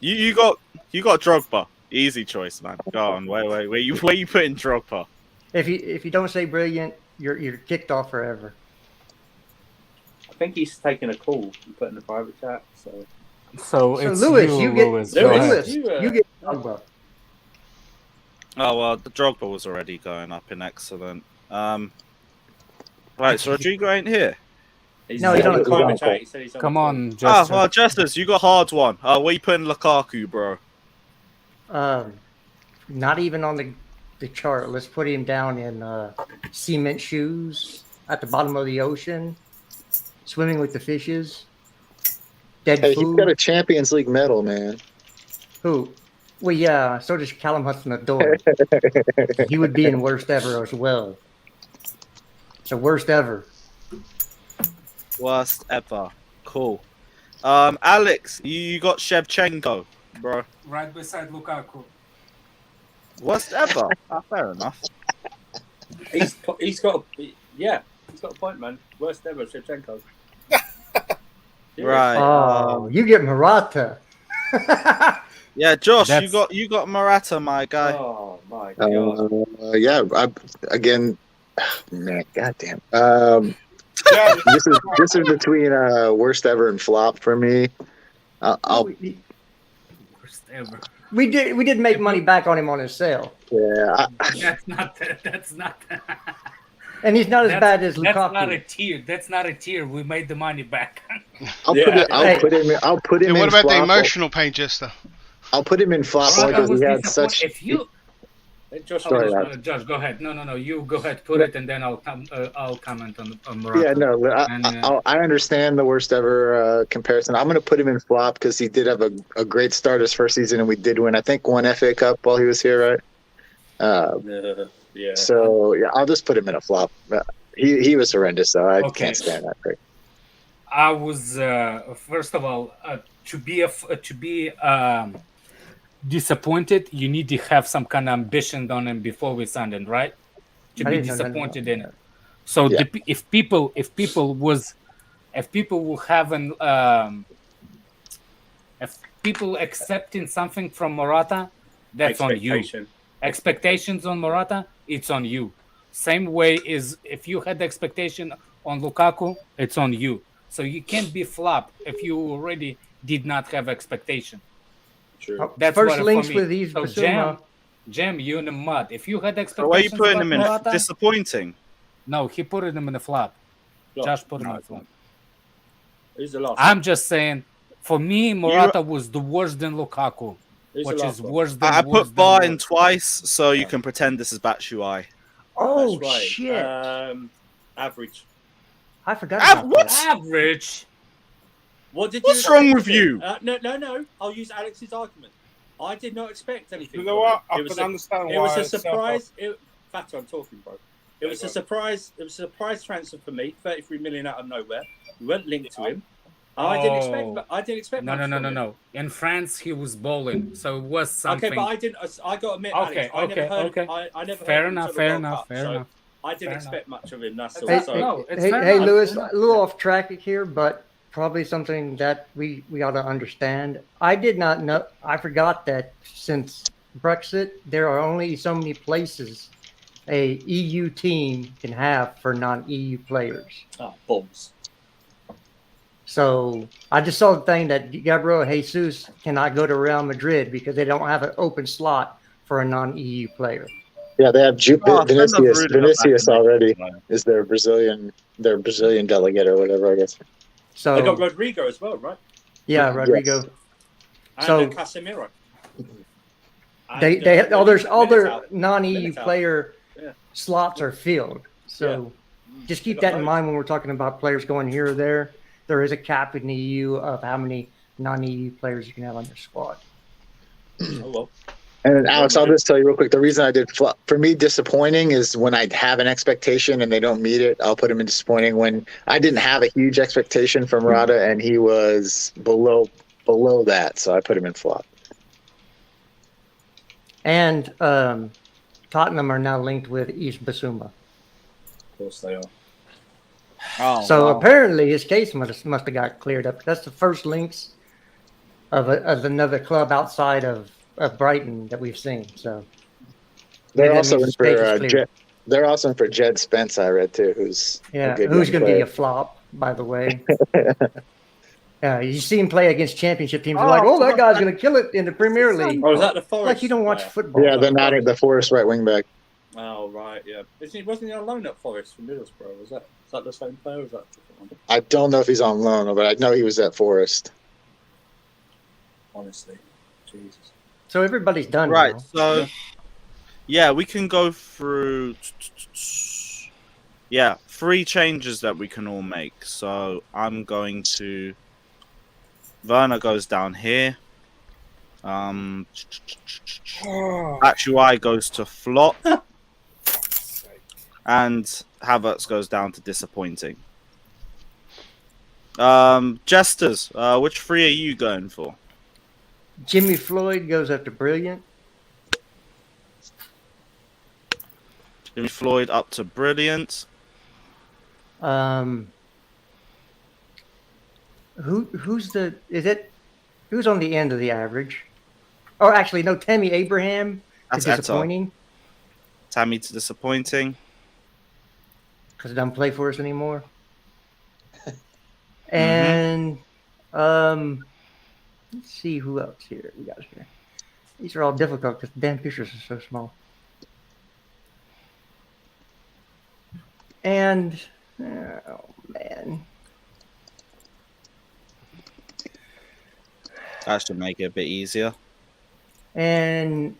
you got Drogba. Easy choice, man. Go on. Where you putting Drogba? If you don't say brilliant, you're kicked off forever. I think he's taking a call. He put in the private chat. So So it's Lewis, you, you get Lewis. Lewis, Go ahead. Lewis, you, you get Drogba. Oh well, the Drogba was already going up in excellent. Right, so Rodrigo ain't here. he's No, he's on on the the private call. chat. He said he's on Come the call. on, Ah, just well, Justice, you got hard one. Where you putting Lukaku, bro? Not even on the chart. Let's put him down in cement shoes at the bottom of the ocean, swimming with the fishes. Dead Hey, he's food. got a Champions League medal, man. Who? Well, yeah. So does Callum Hudson-Odoi. He would be in worst ever as well. So worst ever. Worst ever. Cool. Alex, you got Shevchenko, bro. right beside Lukaku. Worst ever. Fair enough. He's got a point, man. Worst ever, Shevchenko. Right. Oh, you get Murata. Yeah, Josh, That's- you got Morata, my guy. Oh my god. Yeah, again, man, goddamn. Yeah, This is between worst ever and flop for me. I'll Worst ever. We did make money back on him on his sale, yeah. That's not. and he's not as bad as That's not a Lukaku. tier. That's not a tier. We made the money back. I'll Hey. put him Yeah, in what about the flop. emotional pain, Jester? I'll put him in flop Morata because was he had disappointed. such. If you, Josh, Sorry, Josh, go ahead. No. You go ahead. Put it, and then I'll comment on Morata. Yeah, no, And, I understand the worst ever comparison. I'm going to put him in flop because he did have a great start his first season, and we did win, I think, one FA Cup while he was here, right? yeah. So yeah, I'll just put him in a flop. He was horrendous, though. I Okay. can't stand that thing. I was first of all to be disappointed. You need to have some kind of ambition on him before we signed him, right? To I be didn't know that. disappointed in it. So Yeah. if people will have if people accepting something from Morata, that's on you. Expectations on Morata, it's on you. Same way is if you had expectation on Lukaku, it's on you. So you can't be flop if you already did not have expectation. True. Oh, That's first what links for me. with these So Basuma. Jam, you in the mud. If you had So where you expectations putting about him in? Morata, Disappointing. no, he put him in the flop. Josh put him in the flop. Who's the last? I'm just saying, for me, Morata was the worst than Lukaku, Who's the which last is one? worse than. I worse put Bar than in twice, so you can pretend this is Batshuayi. Oh That's right. shit! Average. I forgot about what? that. average. What did What's you wrong expect with it? you? No. I'll use Alex's argument. I did not expect anything. You know from what? him. I It was can a- understand It why. was a it's so surprise. Fatter, I'm talking, bro. It was Yeah, a surprise. It was a surprise transfer for me. 33 million out of nowhere. We weren't linked to him. I didn't expect. I didn't expect. much from him. No. In France, he was bowling, so it was something. Okay, but I didn't. I got to admit, Okay, Alex, I never heard. okay. I never Fair heard him enough, until the fair World enough, Cup, fair so enough. I didn't Fair expect much of him. That's all. Hey, So No, it's hey, fair hey enough, Lewis, fair enough. a little off track here, but probably something that we ought to understand. I did not know. I forgot that since Brexit, there are only so many places a EU team can have for non-EU players. bombs. So I just saw the thing that Gabriel Jesus cannot go to Real Madrid because they don't have an open slot for a non-EU player. Yeah, they have Vinicius. Vinicius already Right. is their Brazilian delegate or whatever, I guess. They got So Rodrigo as well, right? yeah, Yes. Rodrigo. And So- Casemiro. They all their Militao. non-EU Militao. player Yeah. slots are filled. So just keep that in mind when we're talking about players going here or there. There is a cap in the EU of how many non-EU players you can have on your squad. Oh well. And Alex, I'll just tell you real quick. The reason I did flop, for me, disappointing is when I have an expectation and they don't meet it. I'll put him in disappointing. When I didn't have a huge expectation from Rada and he was below that, so I put him in flop. And Tottenham are now linked with East Basuma. Of course they are. Oh, So wow. apparently his case must have got cleared up. That's the first links of another club outside of Brighton that we've seen. So They're that also means in his case is for cleared. they're also in for Jed Spence. I read too, who's Yeah, a good who's young going to be player. a flop, by the way. You see him play against championship teams. You're like, oh, that guy's going to kill it in the Premier League. Oh, is that the Forest? Like you don't watch player? football. Yeah, they're not the Forest right wing back. Oh right, yeah. Wasn't he on loan at Forest from Middlesbrough? Is that the same player? Or is that a different one? I don't know if he's on loan, but I know he was at Forest. Honestly, Jesus. So everybody's done. Right, now. so yeah, we can go through 3 changes that we can all make. So I'm going to Werner goes down here. Batshuayi goes to flop. And Havertz goes down to disappointing. Jesters, which 3 are you going for? Jimmy Floyd goes up to brilliant. Jimmy Floyd up to brilliant. Who's on the end of the average? Oh, actually, no. Tammy Abraham is That's Eto. disappointing Tammy to disappointing. because it doesn't play for us anymore. And let's see who else here we got here. These are all difficult because Dan pictures are so small. And oh man, That should make it a bit easier. and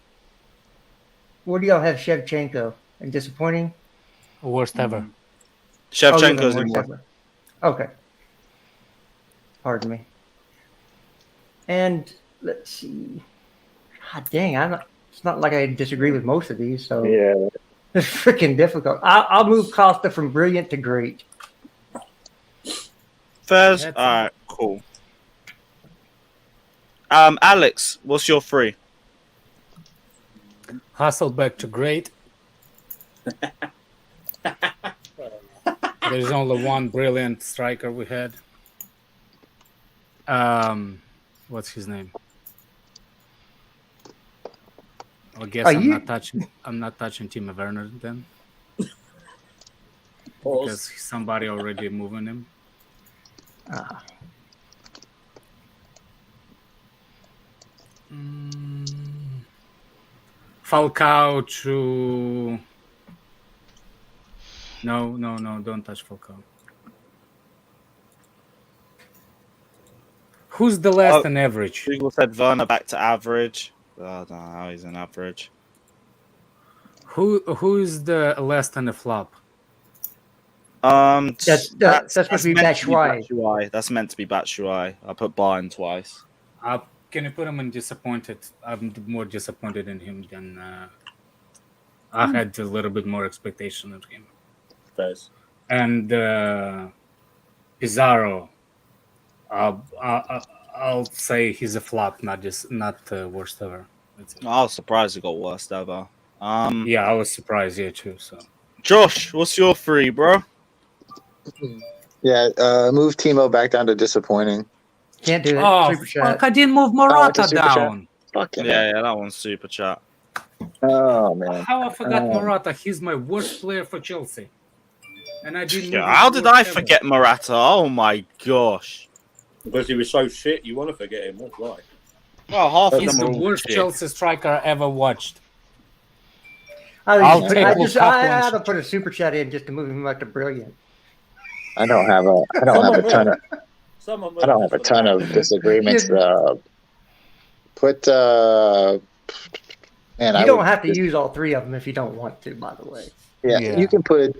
where do y'all have Shevchenko? And disappointing? Worst ever. Shevchenko's Oh, in you're one. okay. Pardon me. And let's see. God dang, it's not like I disagree with most of these, so Yeah. it's freaking difficult. I'll move Costa from brilliant to great. Fairs? That's- Alright, cool. Alex, what's your 3? Hasselbeck to great. There's only one brilliant striker we had. What's his name? I guess I'm not touching Timo Werner then, because somebody already moving him. Falcao to no, don't touch Falcao. Who's the last in average? Google said Werner back to average. I don't know how he's an average. Who's the last in the flop? That's supposed to be meant Batshuayi. That's meant to be Batshuayi. I put Bayern twice. Can you put him in disappointed? I'm more disappointed in him than I had a little bit more expectation of him. Fairs. And Pizarro, I'll say he's a flop, not worst ever. That's it. I was surprised he got worst ever. Yeah, I was surprised here too. So Josh, what's your 3, bro? Yeah, move Timo back down to disappointing. Can't do it. oh Super chat. fuck! I didn't move it's Morata a super chat. down. Fucking Yeah, that one's super chat. Oh man. How I forgot Morata? He's my worst player for Chelsea, and I didn't. Yeah, move how him did worst I ever. forget Morata? Oh my gosh. Because he was so shit, you want to forget him. That's right. Well, half of He's them the are all worst shit. Chelsea striker I ever watched. I take Lukaku had to and- put a super chat in just to move him up to brilliant. I don't have a ton of disagreements. Man, You don't have to use all 3 of them if you don't want to. By the way. Yeah, Yeah. you can put.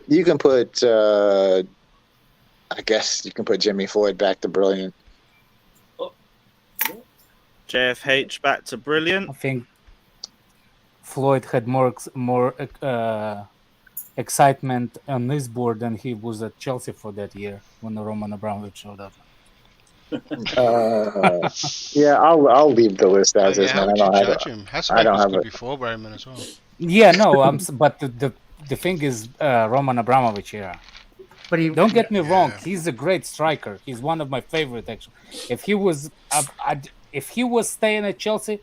I guess you can put Jimmy Floyd back to brilliant. JFH back to brilliant. I think Floyd had more excitement on this board than he was at Chelsea for that year when Roman Abramovich showed up. Yeah, I'll leave the list as Yeah, is, how man. would you judge him? I Hasselbank don't was have good it. before Bremen as well. Yeah, no, but the thing is, Roman Abramovich era. But he Don't get me wrong; Yeah. he's a great striker. He's one of my favorite, actually. If he was, if he was staying at Chelsea,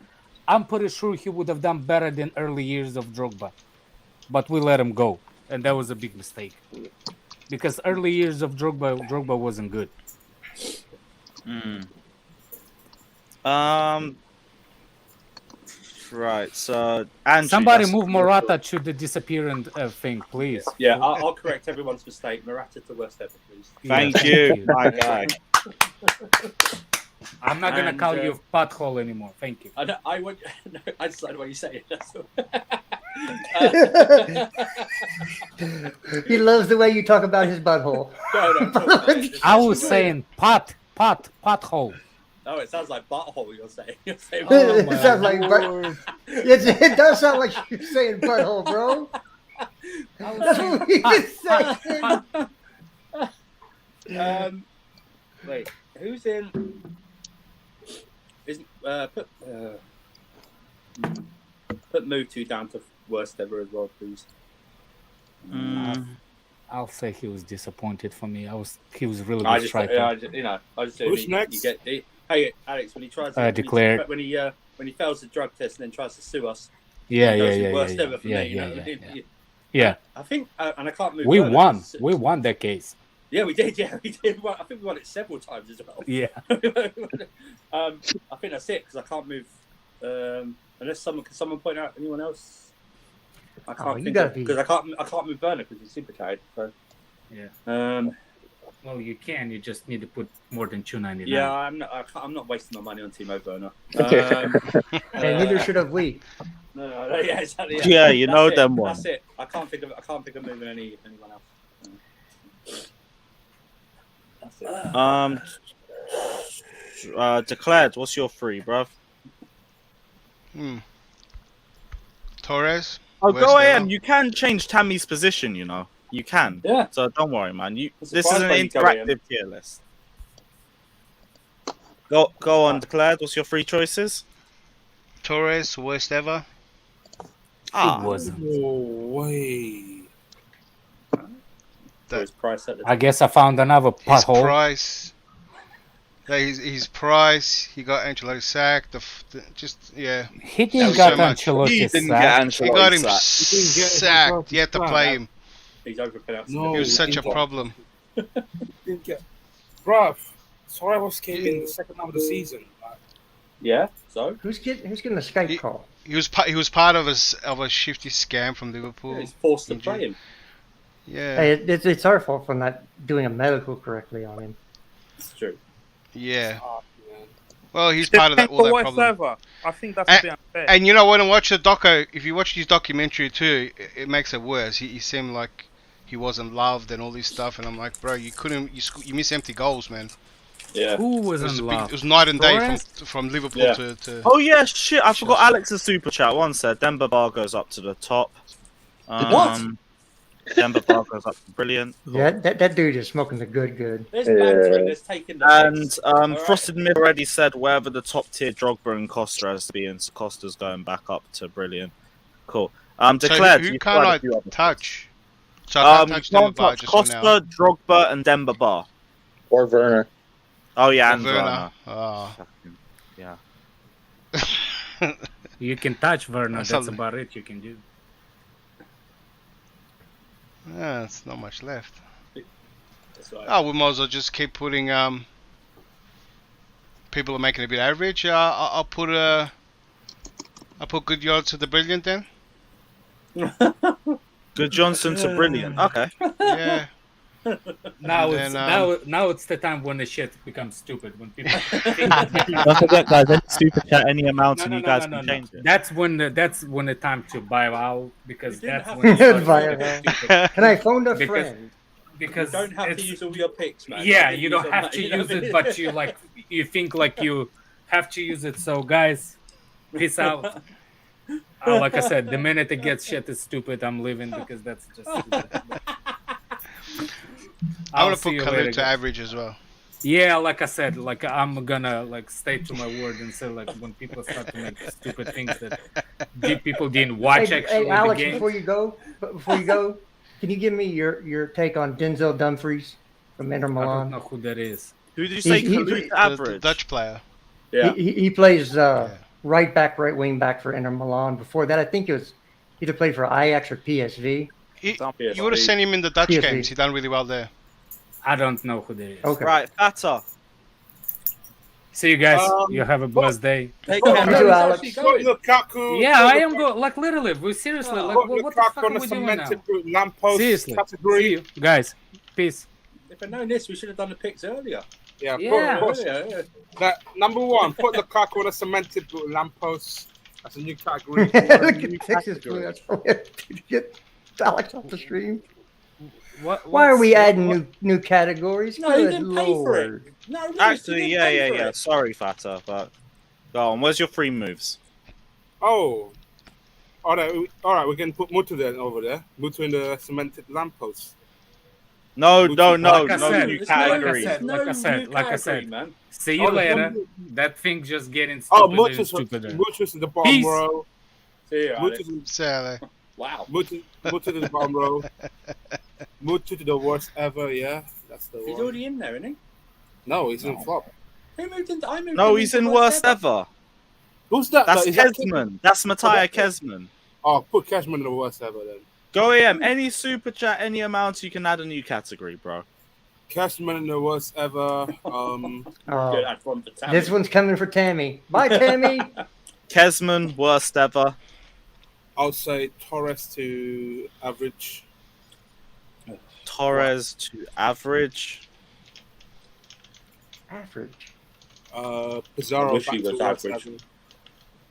I'm pretty sure he would have done better than early years of Drogba. But we let him go, and that was a big mistake. Because early years of Drogba wasn't good. Right. So Andrew, Somebody that's- move Morata to the disappearing thing, please. Yeah, I'll correct everyone's mistake. Morata to West Ever, please. Thank Thank you, you. my guy. I'm not gonna And, call you pothole anymore. Thank you. I want. No, I decided what you say. That's all. he loves the way you talk about his butthole. I was saying pothole. No, it sounds like butthole. You're saying. You're saying Oh, It my sounds like Lord. it does sound like you're saying butthole, bro. That's what we just said. Wait, who's in? Is put Mutu down to Worst Ever as well, please. I'll say he was disappointed for me. He was really I good just, striker. I just say Who's you next? get. Hey, Alex, when he tries to Declared. when he fails the drug test and then tries to sue us. Yeah. Worst ever for me. Yeah. I think, and I can't move. We Werner. won. We won that case. Yeah, we did. Yeah, we did. Well, I think we won it several times as well. Yeah. I think that's it because I can't move. Unless someone point out anyone else. I can't you think gotta because I can't move Werner because he's super carried. So. Yeah. Well, you can. You just need to put more than $2.99. Yeah, I'm not wasting my money on Timo Werner. And neither should have we. No, yeah, exactly. Yeah, you know it. them one. That's it. I can't think of moving anyone else. That's it. Declared. What's your three, bruv? Torres. Oh, West go Ever. ahead. You can change Tammy's position. You know, you can. Yeah. So don't worry, man. This is surprised an by you, interactive tier list. Go on, Declared. What's your three choices? Torres, Worst Ever. It wasn't. No way. So his price at the I guess I found another His pothole. price. Yeah, his price. He got Ancelotti sacked. Yeah. He That didn't was got so much. He Ancelotti didn't sacked. get Ancelotti He got him sacked. didn't get him sacked. You had to sacked. play him. He's overpronounced. No. He was such a didn't get- problem. Didn't get. Bruv, Suarez came in the second half of the season. Yeah. So Who's getting a Skype He- call? He was part of a shifty scam from Liverpool. he's forced to play him. Yeah, Hey, it's our fault for not doing a medical correctly on him. It's true. yeah. Oh, man. Well, he's part of that all that problem. Whatever. I think that's a bit unfair. And you know what? And watch the doco. If you watch his documentary too, it makes it worse. He seemed like he wasn't loved and all this stuff. And I'm like, bro, you miss empty goals, man. Yeah. Who was It was, in a big, love? it was night and day Torres? from Liverpool Yeah. to. Oh yeah, shit! I forgot Alex's super chat. One said Demba Bar goes up to the top. What? Demba Bar goes up. Brilliant. Yeah, that dude is smoking the good. There's banter and there's taking the And piss. Alright. Frosted Myth already said wherever the top tier Drogba and Costa has to be, and Costa's going back up to brilliant. Cool. Declared. So who you've can't tried a I few other touch? So I can't touch Demba can't Ba touch just for now. Costa, Drogba, and Demba Bar. Or Werner. Oh yeah, Or and Werner. Werner. Oh. Yeah. You can touch Werner. That's That's all- about it you can do. Yeah, it's not much left. That's right. Oh, we might as well just keep putting people are making a bit average. I'll put Good Yards to the brilliant then. Good Johnson to brilliant. Okay. Yeah. Now And it's then, now it's the time when the shit becomes stupid when people. Don't forget, guys. Any super chat, any amount, and you guys can change it. That's when the time to buy out because You didn't that's have when it to starts buy to get out. stupid. Can I phone a Because- friend? Because You don't have to it's- use all your picks, man. Yeah, You you can don't use have all to that, you know use what I it, mean? but you think like you have to use it. So guys, peace out. Like I said, the minute it gets shit is stupid, I'm leaving because that's just stupid. I I'll want to see put you Kalu later, to guys. average as well. Yeah, like I said, like I'm gonna like stay to my word and say like when people start to make stupid things that people didn't watch actually Hey, Alex, the game. before you go, can you give me your take on Denzel Dumfries from Inter I don't Milan? know who that is. Who did you say? He- Kalu he- to The average. Dutch player. Yeah. He plays Yeah. right back, right wing back for Inter Milan. Before that, I think it was either played for Ajax or PSV. You would have seen him in the Dutch PSV. games. He done really well there. I don't know who that is. Okay. Right, Fata. See you guys. You have a blessed day. Take Oh, care. you man. too, He's Alex. actually Put going. Lukaku. Yeah, I put am going. Like literally, we seriously like Put what the Lukaku fuck on are a we doing now? cemented lamppost Seriously. category. See you guys. Peace. If I'd known this, we should have done the picks earlier. Yeah, Yeah. Put that number one. Put Lukaku on a cemented lamppost. That's a new category. Look at Texas Blue. That's to get Alex off the stream. Why are we adding new categories? No, you Good didn't pay for it. Lord. No, Lewis, Actually, you didn't pay for yeah. it. Sorry, Fata, but go on. Where's your free moves? Oh. All right. We can put Mutu then over there. Mutu in the cemented lamppost. No, Like I no said, new it's category. like I said. Man. See you Oh, there's later. one- That thing just getting Oh, stupider and stupider. Mutu's in the bottom Peace. row. See you, Alex. Mutu's So, Wow. Mutu to the bottom row. Mutu to the worst ever. Yeah, that's the He's one. already in there, isn't he? No, he's in flop. Who moved into? I moved. No, him he's into in worst ever. Who's that? That's Is that Kesman. That's Mattia Kesman. Oh, put Cashman in the worst ever then. Go AM. Any super chat, any amount, you can add a new category, bro. Cashman in the worst ever. Oh, Good, that's one for Tammy. this one's coming for Tammy. Bye, Tammy. Kesman, worst ever. I'll say Torres to average. Torres to average. Average. I Pizarro wish back he to was worst average. ever.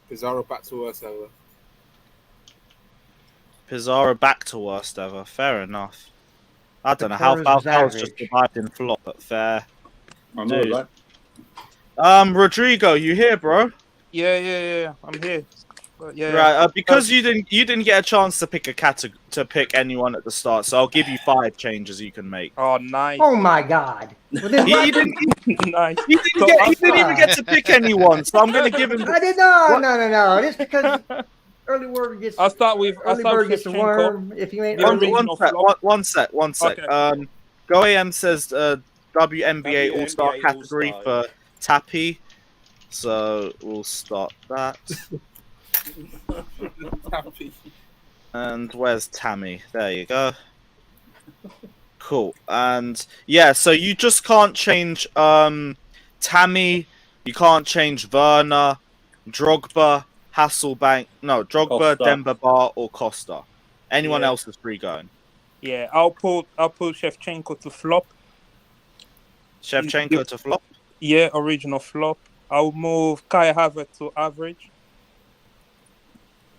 Pizarro back to worst ever. Pizarro back to worst ever. Fair enough. I don't know Torres how was Falcao's just average. survived in flop, but fair. I know, Dude. right? Rodrigo, you here, bro? Yeah. I'm here. But yeah. Right, because you didn't get a chance to pick to pick anyone at the start, so I'll give you 5 changes you can make. Oh, nice. Oh my God. Well, then He didn't Nice. he didn't even get to pick anyone, so I'm gonna give him. I did no. Just because early word gets I'll start with early bird gets the Shevchenko. worm. If you ain't The One original sec. flop. One sec. Okay. Go AM says WNBA All Star WNBA category All-Star, for Tappy, so we'll start that. Happy. And where's Tammy? There you go. Cool. And yeah, so you just can't change Tammy, you can't change Werner, Drogba, Hasselbank, Drogba, Costa. Demba Ba, or Costa. Anyone Yeah. else is free going. Yeah, I'll put Shevchenko to flop. Shevchenko to flop. Yeah, original flop. I'll move Kai Havertz to average.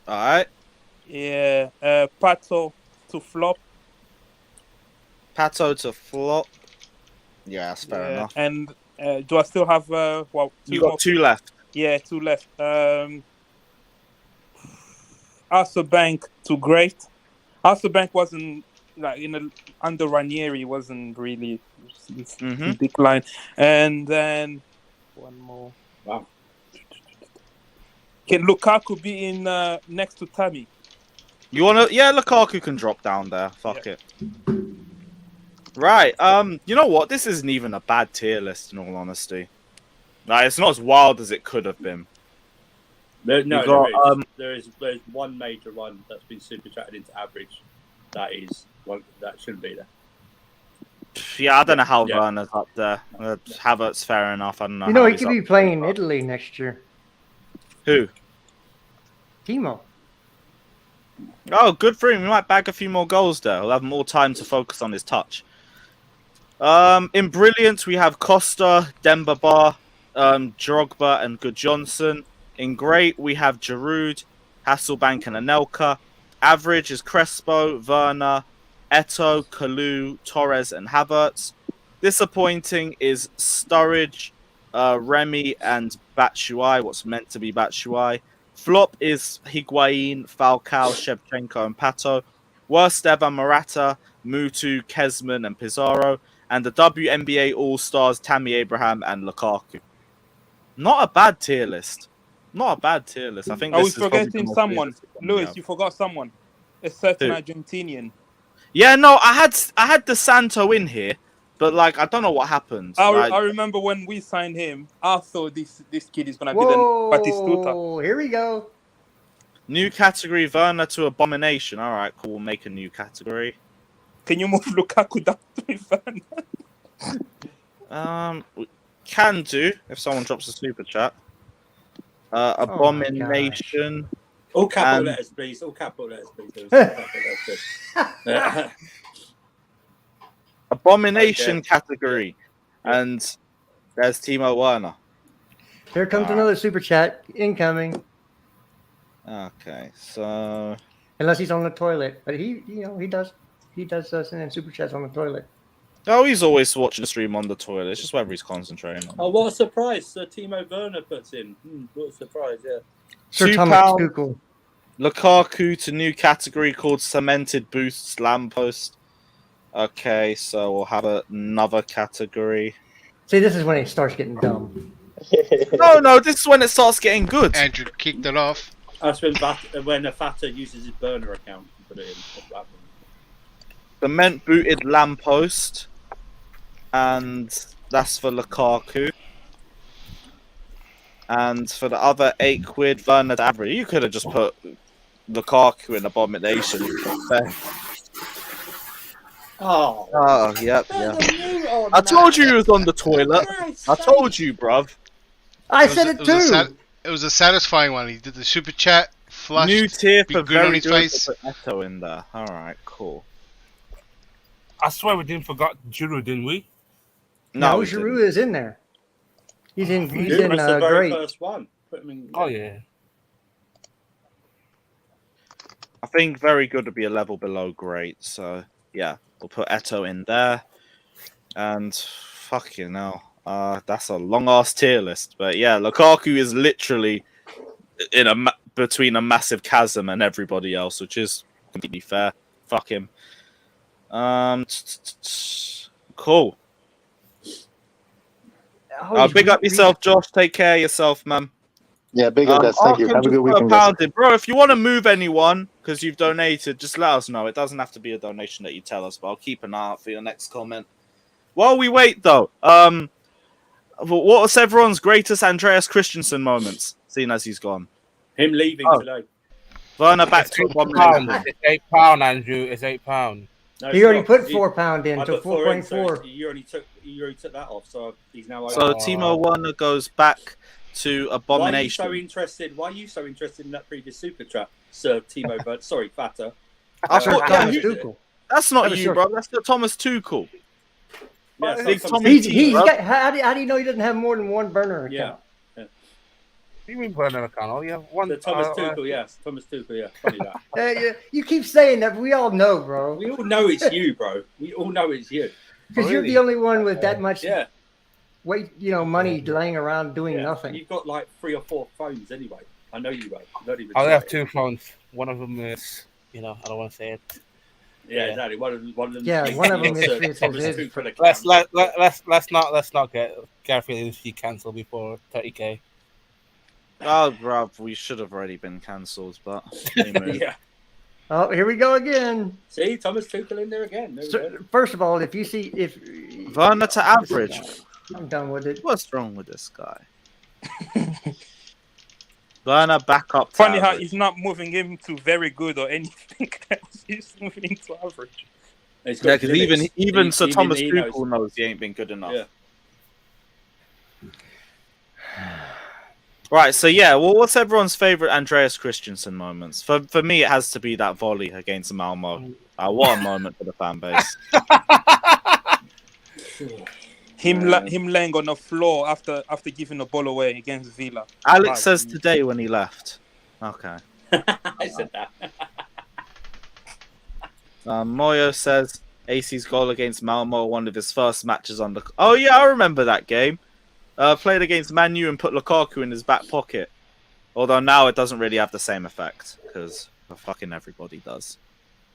Alright. Yeah, Pato to flop. Pato to flop. Yeah, that's fair Yeah, enough. and do I still have You got 2 left. Yeah, 2 left. Bank to great. Bank wasn't like under Ranieri wasn't really Mhm. decline. And then one more. Wow. Can Lukaku be in next to Tammy? You wanna? Yeah, Lukaku can drop down there. Fuck it. Right. You know what? This isn't even a bad tier list, in all honesty. Like, it's not as wild as it could have been. No, You got, there's one major one that's been super chatted into average. That shouldn't be there. Yeah, I don't know how Yeah. Werner's up there. Havertz, fair enough. I don't know. You know, how he he's could up be there. playing Italy next year. Who? Timo. Oh, good for him. He might bag a few more goals there. He'll have more time to focus on his touch. In brilliance, we have Costa, Demba Ba, Drogba, and Good Johnson. In great, we have Giroud, Hasselbank, and Anelka. Average is Crespo, Werner, Eto, Kalu, Torres, and Havertz. Disappointing is Sturridge, Remy, and Batshuayi, what's meant to be Batshuayi. Flop is Higuain, Falcao, Shevchenko, and Pato. Worst ever, Morata, Mutu, Kesman, and Pizarro. And the WNBA All-Stars, Tammy Abraham and Lukaku. Not a bad tier list. Not a bad tier list. I think Are we this is probably the forgetting most someone? realistic one we Lewis, have. you forgot someone. A certain Who? Argentinian. Yeah, no, I had the Santo in here, but like I don't know what happened. I remember when we signed him, I thought this kid is gonna be the Batistuta. Whoa, here we go. New category, Werner to Abomination. All right, cool. We'll make a new category. Can you move Lukaku down to Werner? We can do if someone drops a super chat. Abomination. All capital And- letters, please. All capital letters, please. All capital letters, please. Abomination Okay. category. And there's Timo Werner. Here comes another super chat incoming. Okay, so Unless he's on the toilet, but he does send in super chats on the toilet. oh, he's always watching the stream on the toilet. It's just whether he's concentrating. Oh, what a surprise! Timo Werner puts in. What a surprise! Yeah. Sir £2. Thomas Tuchel. Lukaku to new category called Cemented Boosts Lamppost. Okay, so we'll have another category. See, this is when it starts getting dumb. No, this is when it starts getting good. Andrew kicked it off. That's when a Fata uses his burner account to put it in. Cement Booted Lamppost. And that's for Lukaku. And for the other £8, Werner to average. You could have just put Lukaku in Abomination. Oh, yep. I told you he was on the toilet. I told you, bruv. I said it too. It was a satisfying one. He did the super chat, flushed, New tier big for grin on very his good. face. Put Eto in there. All right, cool. I swear we didn't forget Giroud, didn't we? No, we Giroud didn't. is in there. He's in the very great. first one. Put him in. Oh yeah. I think very good would be a level below great. So yeah, we'll put Eto in there. And fucking hell, that's a long ass tier list. But yeah, Lukaku is literally in between a massive chasm and everybody else, which is completely fair. Fuck him. Cool. Big up yourself, Josh. Take care of yourself, man. Yeah, big up, guys. Thank you. Have a good weekend, guys. Bro, if you want to move anyone because you've donated, just let us know. It doesn't have to be a donation that you tell us, but I'll keep an eye out for your next comment. While we wait, though, what was everyone's greatest Andreas Christensen moments, seeing as he's gone? Him leaving today. Werner back to £8. It's £8, Andrew. It's £8. No, He already put he- £4 in I to put 4 in, so 4.4. you already took that off, so he's now. So Timo Werner goes back to Abomination. Why are you so interested in that previous super chat, Sir Timo? But sorry, Fata. I thought Thomas that Tuchel. that's not That was you, your- bro. That's the Thomas Tuchel. Yeah, Big so- Tommy He's T, bro. got. How do you know he doesn't have more than one burner account? Yeah. You mean burner account? Oh yeah, one. The Thomas Tuchel, yes. Thomas Tuchel, yeah. Funny that. You keep saying that, but we all know, bro. We all know it's you, bro. We all know it's you. Because you're the only one with that much Yeah. money laying around doing nothing. You've got like 3 or 4 phones anyway. I know you, bro. You don't even I try have it. 2 phones. One of them is, I don't want to say it. Yeah, exactly. One of them. Yeah, one of them is Thomas his. Tuchel account. Let's not get Garfield fee cancelled before 30k. Oh, bruv, we should have already been cancelled, but anyway. Yeah. Oh, here we go again. See, Thomas Tuchel in there again. There we go. So, first of all, if Werner to average. I'm done with it. What's wrong with this guy? Werner back up. To Funny how average. he's not moving him to very good or anything else. He's moving him to average. He's got Yeah, because limits. even Sir Thomas he Tuchel knows he ain't been good enough. Yeah. Right, so yeah, well, what's everyone's favorite Andreas Christensen moments? For me, it has to be that volley against Malmo. What a moment for the fan base. Him laying on the floor after giving the ball away against Villa. Alex Right. says today when he left. Okay. I said that. Moyo says AC's goal against Malmo, one of his first matches on the. Oh yeah, I remember that game. Played against Man U and put Lukaku in his back pocket. Although now it doesn't really have the same effect because fucking everybody does.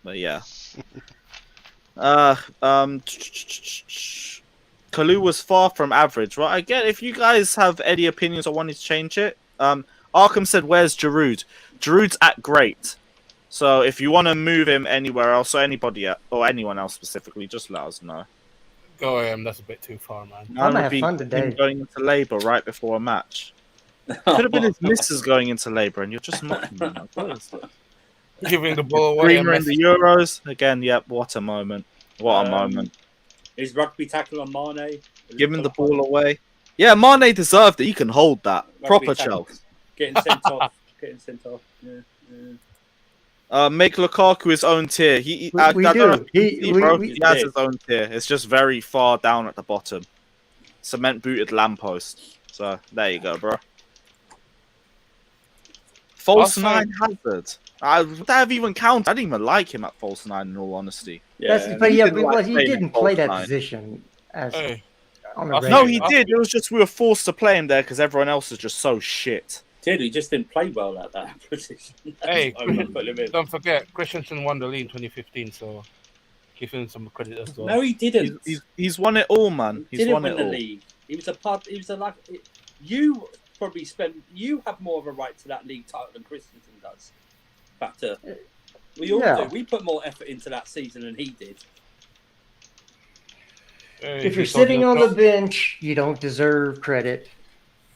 But yeah. Kalu was far from average. Well, I get if you guys have any opinions or wanting to change it. Arkham said, "Where's Giroud?" Giroud's at great. So if you want to move him anywhere else, or anybody or anyone else specifically, just let us know. Go that's a bit too far, man. I'm gonna have fun today. Him going into labour right before a match. Could have been his missus going into labour, and you're just mocking him. What is it? Giving the ball away. Dreamer in the Euros again. Yep, what a moment! What a moment! Is rugby tackle on Mane? Giving the ball away. Yeah, Mane deserved it. He can hold that. Rugby Proper tackle. Chelsea. Getting sent off. Yeah. Make Lukaku his own tier. He has his own tier. It's just very far down at the bottom. Cement booted lamppost. So there you go, bro. False nine Hazard. Would that have even counted? I didn't even like him at false nine, in all honesty. Yeah, but he didn't play that position as on the No, he did. It was just we were forced to play him there because everyone else is just so shit. Dude, he just didn't play well at that position. Hey, don't forget, Christensen won the league in 2015, so give him some credit as well. No, he didn't. He's won it all, man. He's didn't won win it the all. league. He was a part. He was a like. You probably you have more of a right to that league title than Christensen does. Factor. We all do. We put more effort into that season than he did. If you're sitting on the bench, you don't deserve credit.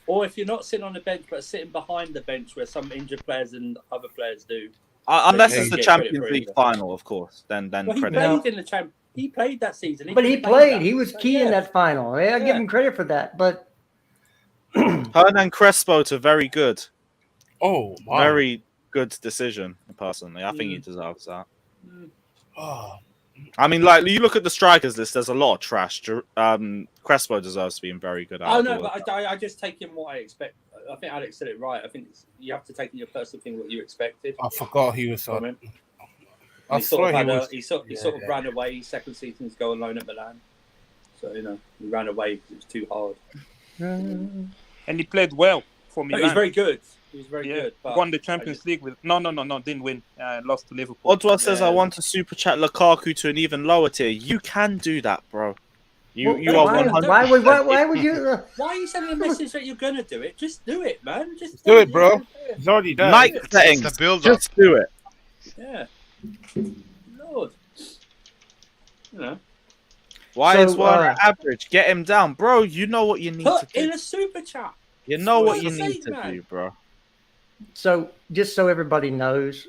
Or if you're not sitting on the bench, but sitting behind the bench where some injured players and other players do. Unless it's the Champions League final, of course. Then well, credit. He played that season. But he played. He was key in that final. I give him credit for that. But Hernan Crespo to very good. Oh, wow. Very good decision, personally. I think he deserves that. I mean, like, you look at the strikers list, there's a lot of trash. Crespo deserves to be in very good. Oh, no, but I just take in what I expect. I think Alex said it right. I think you have to take in your personal thing what you expected. I forgot he was on. He sort of ran away. Second season's go on loan at Milan. So, he ran away because it was too hard. And he played well for Milan. He was very good. He was very good. But won the Champions League with... No, didn't win. Lost to Liverpool. Odwa says, I want to super chat Lukaku to an even lower tier. You can do that, bro. You are 100%. Why would you... Why are you sending a message that you're going to do it? Just do it, man. Just do it, bro. It's already done. Night settings. The build-up. Just do it. Yeah. Lord. Why is one average? Get him down. Bro, you know what you need to do. In a super chat. You know what you need to do, bro. So, just so everybody knows,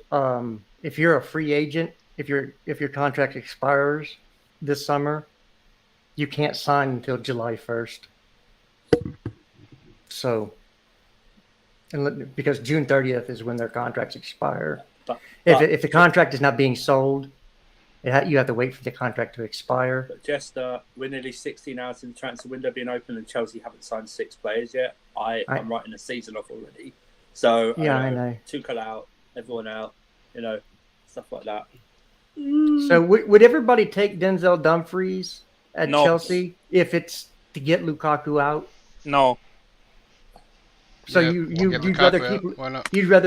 if you're a free agent, if your contract expires this summer, you can't sign until July 1st. So, because June 30th is when their contracts expire. If the contract is not being sold, you have to wait for the contract to expire. But just we're nearly 16 hours in the transfer window being open, and Chelsea haven't signed 6 players yet. I'm writing the season off already. So I know. Tuchel out, everyone out, stuff like that. So would everybody take Denzel Dumfries at Chelsea if it's to get Lukaku out? No. So you'd rather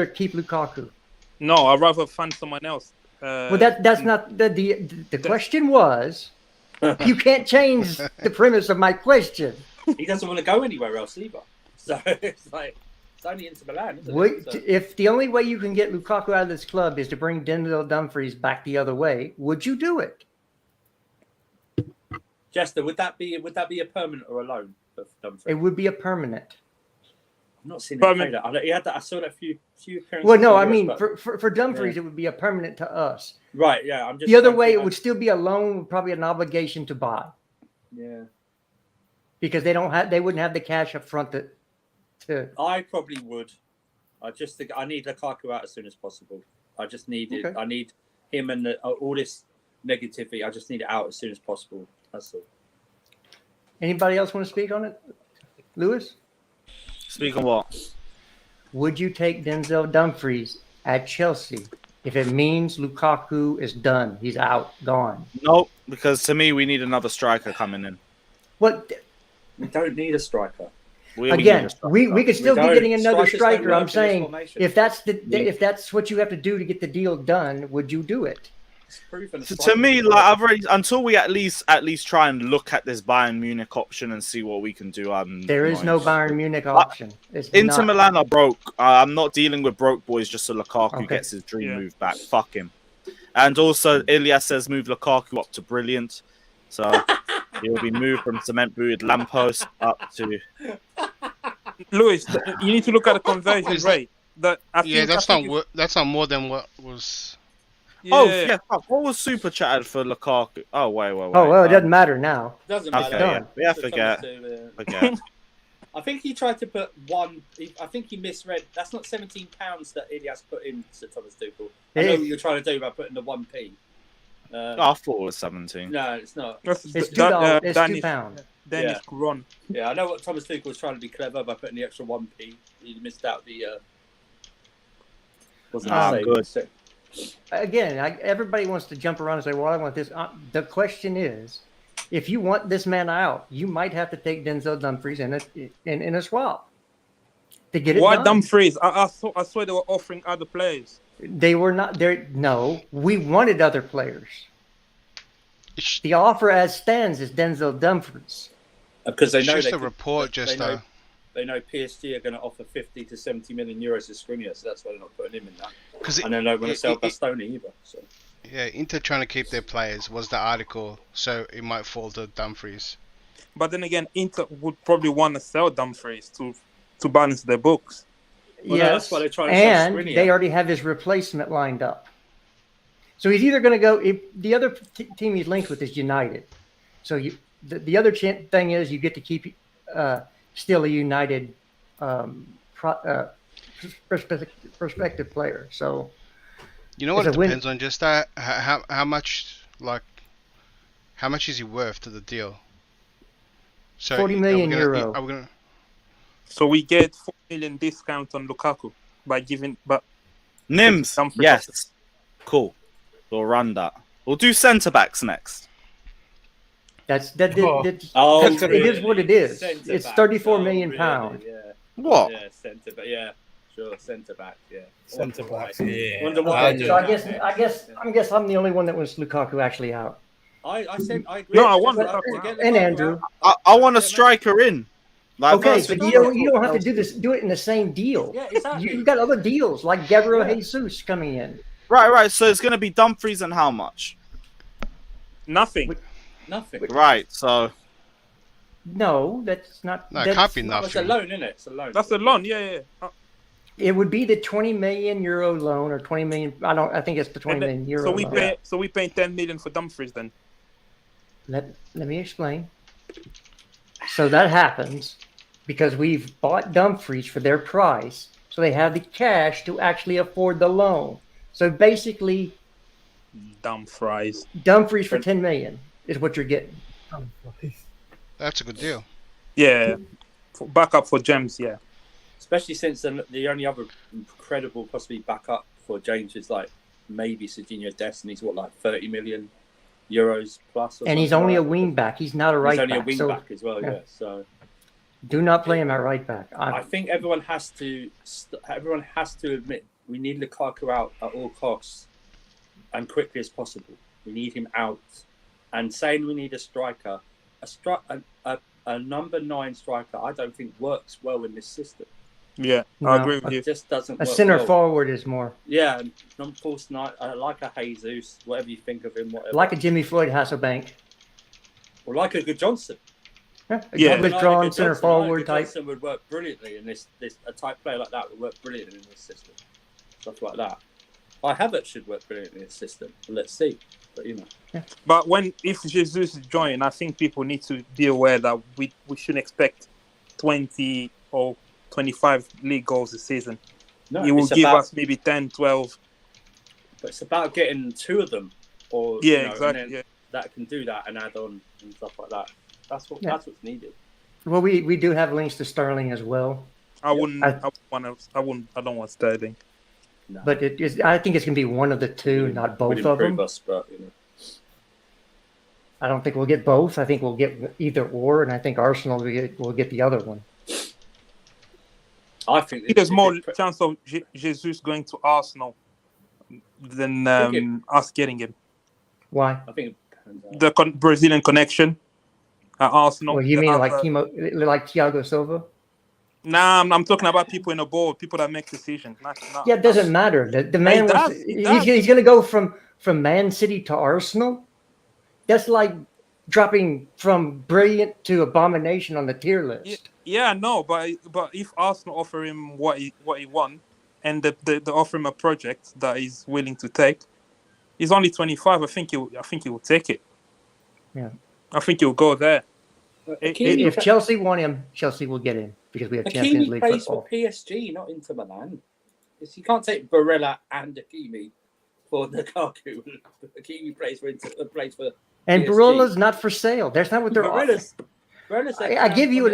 keep Lukaku? No, I'd rather find someone else. Well, that's not the question was. You can't change the premise of my question. He doesn't want to go anywhere else either. So it's like it's only into Milan. Isn't it? If the only way you can get Lukaku out of this club is to bring Denzel Dumfries back the other way, would you do it? Jester, would that be a permanent or a loan for Dumfries? It would be a permanent. I'm not seeing him play that. He had that. I saw that few appearances. Well, no, I mean for Dumfries, it would be a permanent to us. Right. Yeah. I'm just. The other way, it would still be a loan, probably an obligation to buy. Yeah. Because they wouldn't have the cash up front to. I probably would. I need Lukaku out as soon as possible. I just need it. I need him and all this negativity. I just need it out as soon as possible. That's all. Anybody else want to speak on it? Lewis? Speak on what? Would you take Denzel Dumfries at Chelsea if it means Lukaku is done? He's out, gone. Nope, because to me, we need another striker coming in. What? We don't need a striker. Again, we could still be getting another Strikers don't striker. work I'm in this saying formation. if that's what you have to do to get the deal done, would you do it? It's proven. So to me, like I've already, until we at least try and look at this Bayern Munich option and see what we can do. There is no Bayern Munich option. Inter Milan are broke. I'm not dealing with broke boys just so Lukaku gets his dream move back. Fuck him. And also, Ilias says move Lukaku up to brilliant. So he'll be moved from cement booted lamppost up to. Lewis, you need to look at the conversion rate. That's not more than what was. Yeah. Oh yeah, fuck. What was super chatted for Lukaku? Oh wait. Oh well, it doesn't matter now. Doesn't Okay, matter. yeah, forget. I think he tried to put one. I think he misread. That's not £17 that Ilias put into Thomas Tuchel. I know what you're trying to do by putting the 1p. I thought it was 17. No, it's not. It's $2. It's £2. Danish Kron. Yeah, I know what Thomas Tuchel was trying to be clever by putting the extra 1p. He missed out the. Wasn't good. Again, everybody wants to jump around and say, "Well, I want this." The question is, if you want this man out, you might have to take Denzel Dumfries in a swap to get it Why done. Dumfries? I saw they were offering other players. They were not there. No, we wanted other players. The offer as stands is Denzel Dumfries. Because they know It's just a report, they know PSG are going to offer 50 to 70 million euros to Skriniar, so that's why they're not putting him in that. And they're not going to sell Bastoni either. So. Yeah, Inter trying to keep their players was the article, so it might fall to Dumfries. But then again, Inter would probably want to sell Dumfries to balance their books. Well, yes, that's why they're trying to and sell Skriniar. they already have his replacement lined up. So he's either going to go. If the other team he's linked with is United, so the other thing is you get to keep still a United prospective player. So you know what? It depends on just that. How much is he worth to the deal? So 40 million euro. Are we gonna... So we get 4 million discount on Lukaku by giving, but Nims. Yes, cool. We'll run that. We'll do centre backs next. It is what it is. It's 34 million pounds. Yeah. What? Yeah, centre back. Yeah, sure, centre back. Yeah, Centre backs. Yeah. Wonder why. So I guess I'm the only one that wants Lukaku actually out. I agree. No, I want Lukaku. And Andrew. I want a striker in. Like okay, but you don't have to do it in the same deal. Yeah, exactly. You've got other deals like Gabriel Jesus coming in. Right. So it's going to be Dumfries and how much? Nothing. Right. So. No, that's not. No, it can't be nothing. It's a loan, isn't it? It's a loan. That's a loan. Yeah. It would be the 20 million euro loan or 20 million. I think it's the 20 million euro. So we pay 10 million for Dumfries then. Let me explain. So that happens because we've bought Dumfries for their price, so they have the cash to actually afford the loan. So basically, Dumfries for 10 million is what you're getting. That's a good deal. Yeah, backup for James. Yeah, especially since the only other credible possibly backup for James is like maybe Serginho Dest, and he's like 30 million euros plus. And he's only a wing back. He's not a right back. He's only a wing back as well. Yeah. So do not play him at right back. I think everyone has to admit we need Lukaku out at all costs and quickly as possible. We need him out. And saying we need a striker, a number 9 striker, I don't think works well in this system. Yeah, I agree with you. It just doesn't. A center forward is more. Yeah, non-false 9. I like a Jesus, whatever you think of him, whatever. Like a Jimmy Floyd Hasselbank. Or like a good Johnson. Yeah, withdrawn center forward type. Johnson would work brilliantly in this. A type player like that would work brilliantly in this system. Stuff like that. Havertz should work brilliantly in this system. Let's see. But But if Jesus is joining, I think people need to be aware that we shouldn't expect 20 or 25 league goals this season. No, he will give us maybe 10, 12. But it's about getting 2 of them, or exactly. That can do that and add on and stuff like that. That's what's needed. Well, we do have links to Sterling as well. I don't want Sterling. No. But I think it's going to be one of the two, not both of them. I don't think we'll get both. I think we'll get either or, and I think Arsenal will get the other one. I think there's more chance of Jesus going to Arsenal than us getting him. Why? I think The Brazilian connection at Arsenal. Well, you They mean have, like Thiago Silva? Nah, I'm talking about people in the board, people that make decisions. Yeah, it doesn't matter. The man does, he's going to go from Man City to Arsenal. That's like dropping from brilliant to abomination on the tier list. Yeah, no, but if Arsenal offer him what he won, and they offer him a project that he's willing to take, he's only 25. I think he will take it. Yeah, I think he'll go there. If Chelsea want him, Chelsea will get him because we have Champions League plays football. for PSG, not Inter Milan. You can't take Barella and Hakimi for Lukaku. Hakimi plays for And PSG. Barella's not for sale. That's not what they're offering. I give you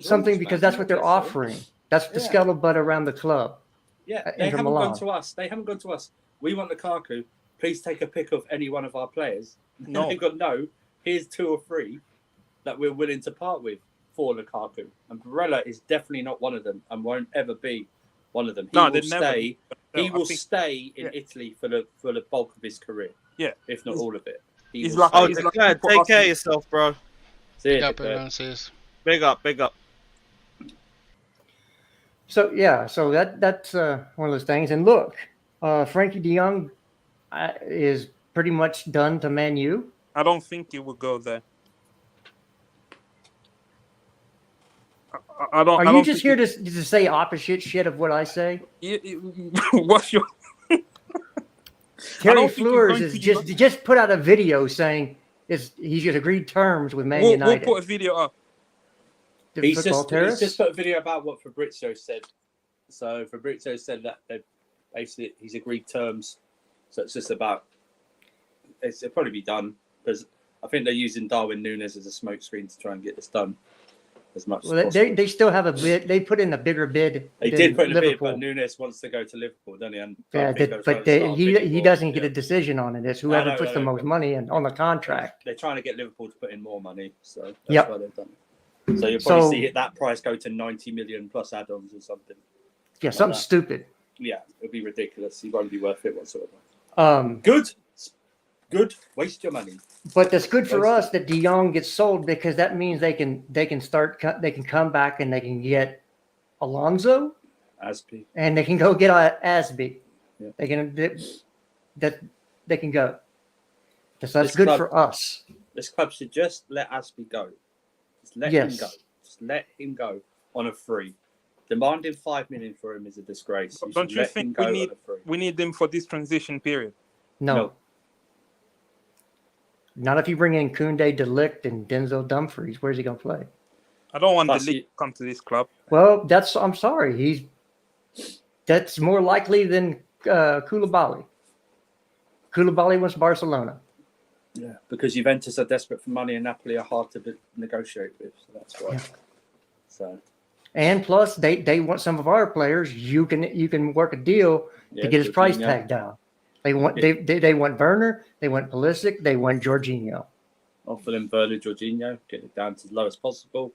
something because that's what they're offering. That's the scuttlebutt around the club. Yeah, they haven't gone to us. We want Lukaku. Please take a pick of any one of our players. No. They've got here's 2 or 3 that we're willing to part with for Lukaku. And Barella is definitely not one of them and won't ever be one of them. He will stay in Italy for the bulk of his career. Yeah. If not all of it. Take care of yourself, bro. Big up, everyone says. Big up. So that's one of those things. And look, Frankie De Jong is pretty much done to Man U. I don't think he will go there. Are you just here to say opposite shit of what I say? What's your Terry Fleurs is just put out a video saying he's just agreed terms with Man United. We'll put a video up. He's just put a video about what Fabrizio said. So Fabrizio said that basically he's agreed terms. So it's just about it'll probably be done because I think they're using Darwin Núñez as a smokescreen to try and get this done as much as possible. They still have a bid. They put in a bigger bid. They did put in a bid, but Núñez wants to go to Liverpool, doesn't he? And he doesn't get a decision on it. It's whoever puts the most money in on the contract. They're trying to get Liverpool to put in more money, so that's why they've done it. So you'll probably see that price go to 90 million plus add-ons or something. Yeah, something stupid. Yeah, it'll be ridiculous. It won't be worth it whatsoever. Good. Waste your money. But that's good for us that De Jong gets sold because that means they can come back and they can get Alonso, Asby, and they can go get Asby. Yeah. They can go. So that's good for us. This club should just let Asby go. Just let him go. Just let him go on a free. Demanding 5 million for him is a disgrace. Don't you think we need them for this transition period? No. Not if you bring in Koundé, De Ligt, and Denzel Dumfries. Where's he going to play? I don't want De Ligt to come to this club. Well, I'm sorry. That's more likely than Koulibaly. Koulibaly wants Barcelona. Yeah, because Juventus are desperate for money and Napoli are hard to negotiate with. So that's why. Yeah. So. And plus, they want some of our players. You can work a deal to get his price tag down. They want Werner, they want Pulisic, they want Jorginho. Offer them Werner, Jorginho, get it down to the lowest possible,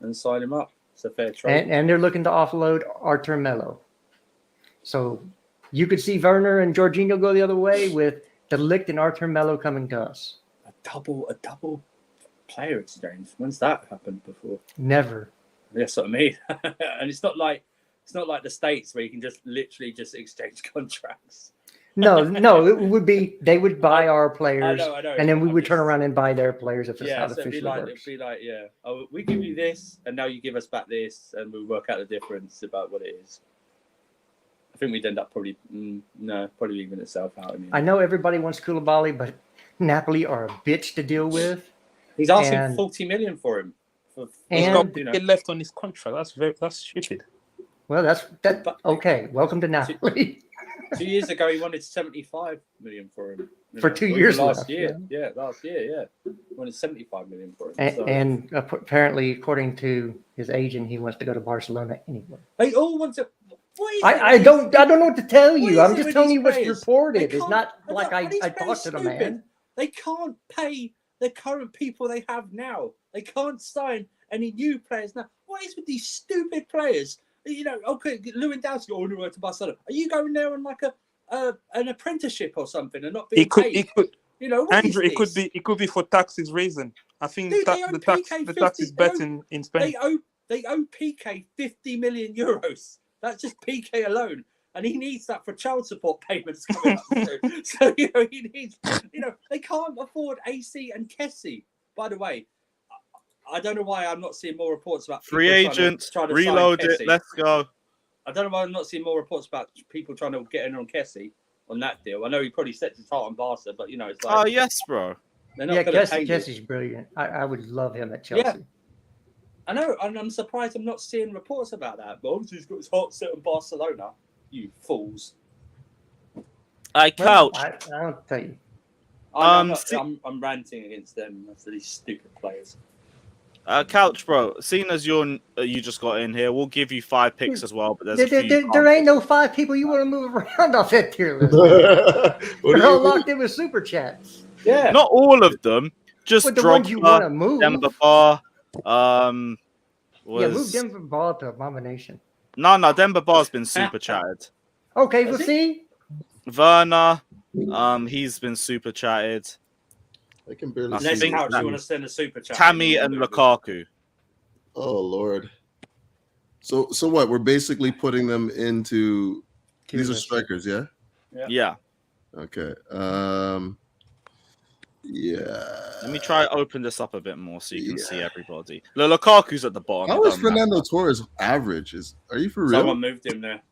and sign him up. It's a fair trade. And they're looking to offload Artur Melo. So you could see Werner and Jorginho go the other way with De Ligt and Artur Melo coming to us. A double player exchange. When's that happened before? Never. That's what I mean. And it's not like the States where you can just literally exchange contracts. No, it would be they would buy our players, I know, and then we would turn around and buy their players if it's not officially works. It'd be like, we give you this, and now you give us back this, and we'll work out the difference about what it is. I think we'd end up probably leaving itself out. I know everybody wants Koulibaly, but Napoli are a bitch to deal with. He's asking 40 million for him. He's got it left on his contract. That's stupid. Well, that's okay. Welcome to Napoli. 2 years ago, he wanted 75 million for him. For 2 years last year. Yeah, last year, He wanted 75 million for him. And apparently, according to his agent, he wants to go to Barcelona anyway. They all want to. I don't know what to tell you. I'm just telling you what's reported. It's not like I talked to the man. They can't pay the current people they have now. They can't sign any new players now. What is with these stupid players You know, okay, Lewandowski on the way to Barcelona. Are you going there on like an apprenticeship or something and not being paid? It could. You know, what Andrew, is it could be for taxes reason. I think Dude, the tax is better in Spain. They owe PK 50 million euros. That's just PK alone. And he needs that for child support payments coming up soon. So, you know, he needs, you know, they can't afford AC and Kessie. By the way, I don't know why I'm not seeing more reports about free agents, reload it, let's go. I don't know why I'm not seeing more reports about people trying to get in on Kessie on that deal. I know he probably sets his heart on Barca, but, you know, it's like... Oh, yes, bro. Yeah, Kessie's brilliant. I would love him at Chelsea. Yeah. I know, and I'm surprised I'm not seeing reports about that. But obviously he's got his heart set on Barcelona. You fools. I couch. I don't tell you. I'm ranting against them. That's these stupid players. Couch, bro. Seeing as you just got in here, we'll give you 5 picks as well. But there ain't no 5 people you want to move around off that tier list. They're all locked in with super chats. Yeah, not all of them. Just the ones you want to move. Demba Ba. Move Demba Ba to Abomination. No, Demba Ba's been super chatted. Okay, we'll see. Werner, he's been super chatted. I can barely Next see. couch, you want to send a super chat? Tammy and Lukaku. Oh Lord. So what? We're basically putting them into. These are strikers, yeah. Yeah. Okay. Yeah. Let me try to open this up a bit more so you can see everybody. Lukaku's at the bottom. How is Fernando Torres average? Are you for real? Someone moved him there.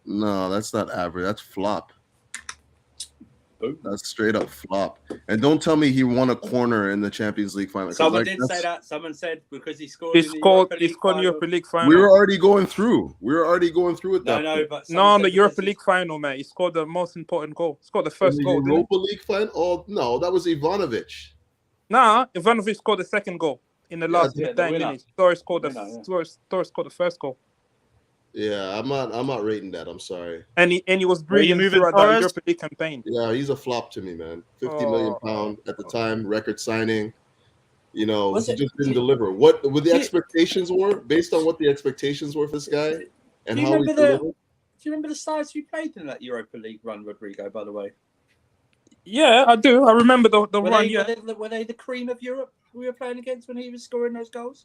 No, that's not average. That's flop. That's straight up flop. And don't tell me he won a corner in the Champions League final. Someone did say that. Someone said because he scored. He scored Europa League final. We were already going through. with that. No, the Europa League final, man. He scored the most important goal. He scored the first goal. Europa League final? Oh no, that was Ivanovic. Nah, Ivanovic scored the second goal in the last 10 minutes. Torres scored the first goal. Yeah, I'm not rating that. I'm sorry. And he was brilliant throughout the Europa League campaign. Yeah, he's a flop to me, man. 50 million pound at the time, record signing. You know, he just didn't deliver. What were the expectations were based on what the expectations were for this guy and how he delivered? Do you remember the sides you played in that Europa League run, Rodrigo? By the way. Yeah, I do. I remember the run. Were they the cream of Europe we were playing against when he was scoring those goals?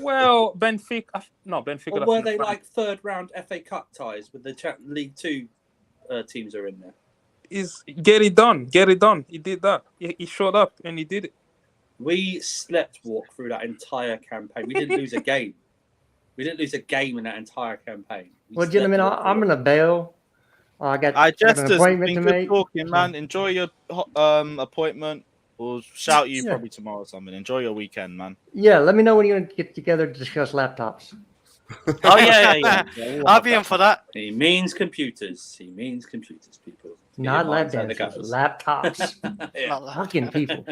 Well, Benfica. Or were they like third round FA Cup ties with the League 2 teams are in there? Get it done. He did that. He showed up and he did it. We slept walk through that entire campaign. We didn't lose a game. We didn't lose a game in that entire campaign. Well, gentlemen, I'm gonna bail. I got an appointment to make. Talking, man. Enjoy your appointment. We'll shout you probably tomorrow or something. Enjoy your weekend, man. Yeah, let me know when you're going to get together to discuss laptops. Oh, yeah. I'll be in for that. He means computers, people. Not lap dances, laptops. Fucking people.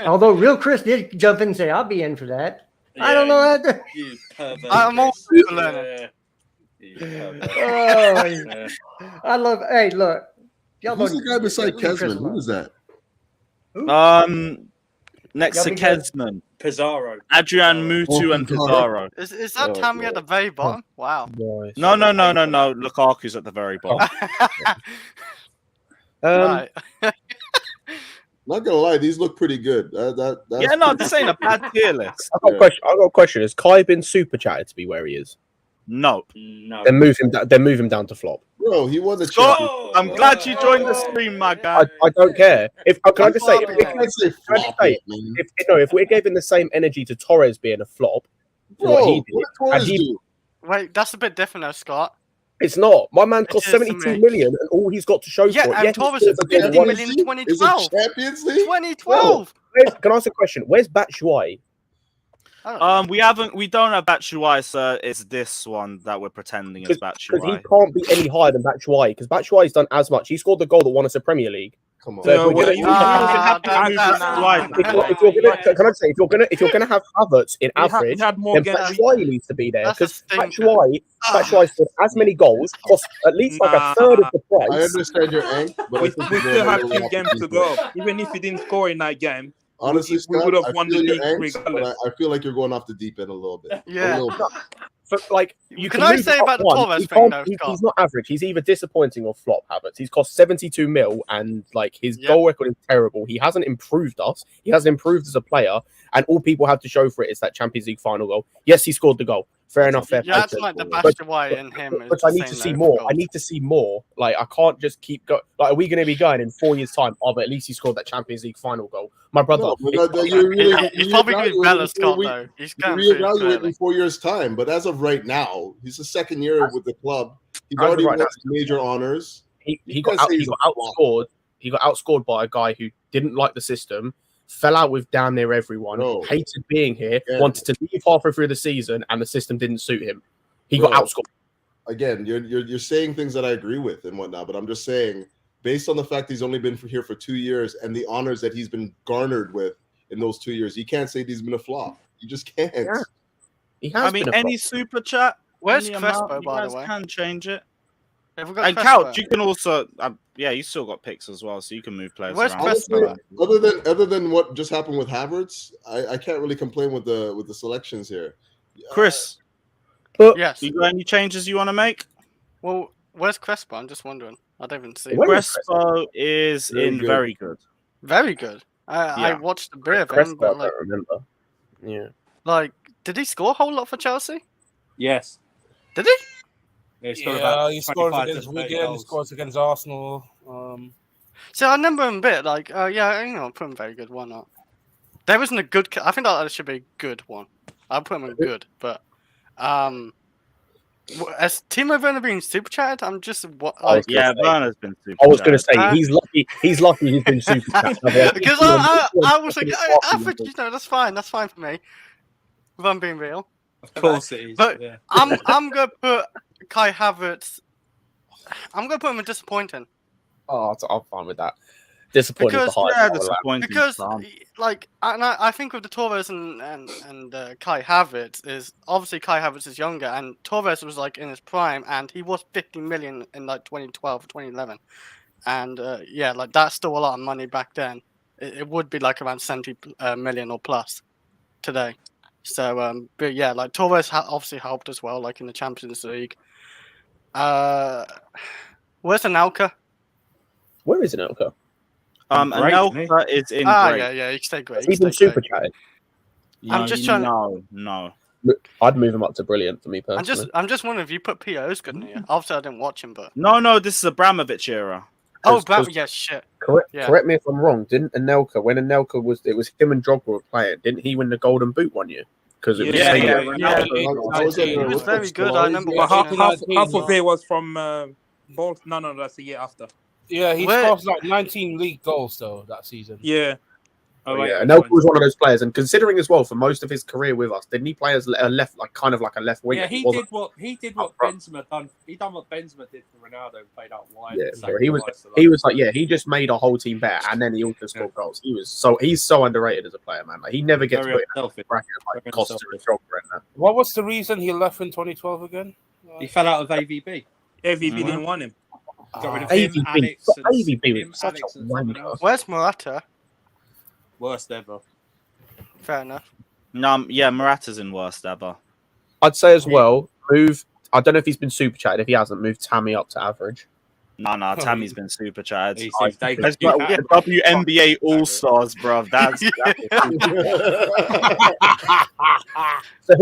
Although Real Chris did jump in and say, I'll be in for that. Yeah, I don't know how to... You pervert. I'm also learning. I love... Hey, look. Who's the guy beside Kesman? Who is that? Next to Kesman, Pizarro, Adrian Mutu, and Pizarro. Is that Tammy at the very bottom? Wow. No. Lukaku's at the very bottom. Right. Not gonna lie, these look pretty good. This ain't a bad tier list. I've got a question. Has Kai been super chatted to be where he is? No. Then move him down to flop. Bro, he won the Scott, I'm glad you joined the stream, my guy. I don't care. If we gave him the same energy to Torres being a flop, Wait, that's a bit different, though, Scott. It's not. My man cost 72 million, and all he's got to show for it. And Torres is 50 million in 2012. Champions League? 2012. Can I ask a question? Where's Batshuayi? We don't have Batshuayi, sir. It's this one that we're pretending is Batshuayi. Because he can't be any higher than Batshuayi, because Batshuayi's done as much. He scored the goal that won us a Premier League. Come on. So if you're gonna have Havertz in average, then Batshuayi needs to be there, because Batshuayi scored as many goals, cost at least like a third of the price. I understand your angst, but we still have 2 games to go. Even if he didn't score in that game, honestly, we would have won the league angst, regardless. I feel like you're going off the deep end a little bit. Yeah. for like you Can I move say up about the one, Torres he thing, can't- though, he's not average. He's either disappointing or flop Havertz. He's cost 72 mil, and like his goal record is terrible. He hasn't improved us. He hasn't improved as a player, and all people have to show for it is that Champions League final goal. Yes, he scored the goal. Fair enough. Fair Yeah, play that's to him. like the But- Bastion White and him. But I need to see more. I need to see more. Like I can't just keep going. Like, are we going to be going in 4 years' time? Oh, but at least he scored that Champions League final goal. My brother. No, but He's probably going to be better, Scott. Though he's going to reevaluate in 4 years' time. But as of right now, he's the second year with the club. He's As of already right won now, major honors. He You got can't say he he's got a flop. outscored. He got outscored by a guy who didn't like the system, fell out with damn near everyone, hated being here, wanted to leave halfway through the season, and the system didn't suit him. He got outscored. Again, you're saying things that I agree with and whatnot, but I'm just saying, based on the fact he's only been here for 2 years and the honors that he's been garnered with in those 2 years, you can't say he's been a flop. You just can't. Yeah. He has I mean, been a any super chat. Where's any Crespo, amount, you by the guys way? can change it. Have we got And Crespo? Couch, you can also, yeah, you still got picks as well, so you can move players Where's around. Crespo? Other than what just happened with Havertz, I can't really complain with the selections here. Chris, yes. You got any changes you want to make? Well, where's Crespo? I'm just wondering. I don't even see him. Crespo is very good. Very good. I Yeah. watched the bit of him, Crespo, but I like, don't remember. Yeah. like, did he score a whole lot for Chelsea? Yes. Did he? Yeah, he scored Yeah, about he scores 25 against to 30 Wigan, he goals. scores against Arsenal. So I remember him a bit. Like, yeah, you know, put him very good. Why not? There isn't a good. I think that should be a good one. I'll put him in good, but has Timo Werner been super chatted? I'm just what. Like, Yeah, Werner's been super. I was going to say chatted. he's lucky. He's lucky he's been super chatted. Because I was like, average, you know, that's fine. That's fine for me. If I'm being real. Of course it is. But yeah. I'm gonna put Kai Havertz. I'm gonna put him in disappointing. Oh, I'm fine with that. Disappointed Because, because like, and I think with the Torres and Kai Havertz is obviously Kai Havertz is younger, and Torres was like in his prime, and he was 50 million in like 2012 or 2011, and yeah, like that's still a lot of money back then. It would be like around 70 million or plus today. So, but yeah, like Torres obviously helped as well, like in the Champions League. Where's Anelka? Where is Anelka? Anelka is in great. yeah, he stayed great. He's been super chatted. I'm just trying. No. I'd move him up to brilliant for me personally. I'm just wondering if you put P.O.'s good in here. Obviously, I didn't watch him, but No, this is Abramovich era. oh, yeah, shit. Correct me if I'm wrong. Didn't Anelka, when Anelka was, it was him and Drogba were playing? Didn't he win the Golden Boot one year? Because it was He was very good. I remember But watching half of it was from both. No, that's the year after. Yeah, he scores like 19 league goals though that season. Yeah. Anelka was one of those players, and considering as well for most of his career with us, didn't he play as a left, like kind of like a left winger? Yeah, he did what Benzema done. He done what Benzema did for Ronaldo, played out wide. Yeah, he was like, yeah, he just made our whole team better, and then he also scored goals. He's so underrated as a player, man. Like he never gets put in a bracket like Costa and Drogba and that. What was the reason he left in 2012 again? He fell out of AVB. AVB didn't want him. Got rid of him, Alex, AVB was such a wanker. Where's Morata? Worst ever. Fair enough. No, yeah, Morata's in worst ever. I'd say as well, move. I don't know if he's been super chatted. If he hasn't, moved Tammy up to average. No, Tammy's been super chatted. They- That's like WNBA All Stars, bruv. That's So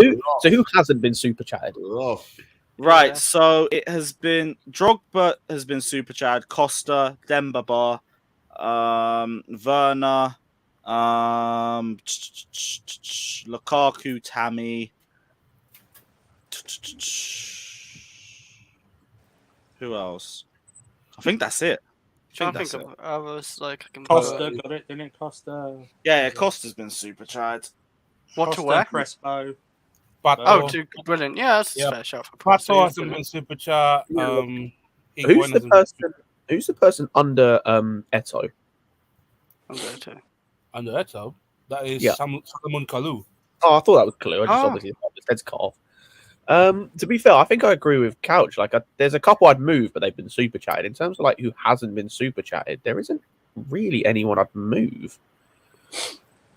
who hasn't been super chatted? right. Yeah. So it has been Drogba has been super chatted. Costa, Demba Ba, Werner, Lukaku, Tammy. Who else? I think that's it. I think of others like I can Costa got it, didn't it? Costa. Yeah, Costa's been super chatted. What Costa, to wear? Crespo. Oh, brilliant! Yeah, that's a fair shout for Pato hasn't been super chat. Who's the person under Eto? Under Eto? That is Salomon Kalou. Oh, I thought that was clear. I just obviously his head's cut off. To be fair, I think I agree with Couch. Like, there's a couple I'd move, but they've been super chatted. In terms of like who hasn't been super chatted, there isn't really anyone I'd move.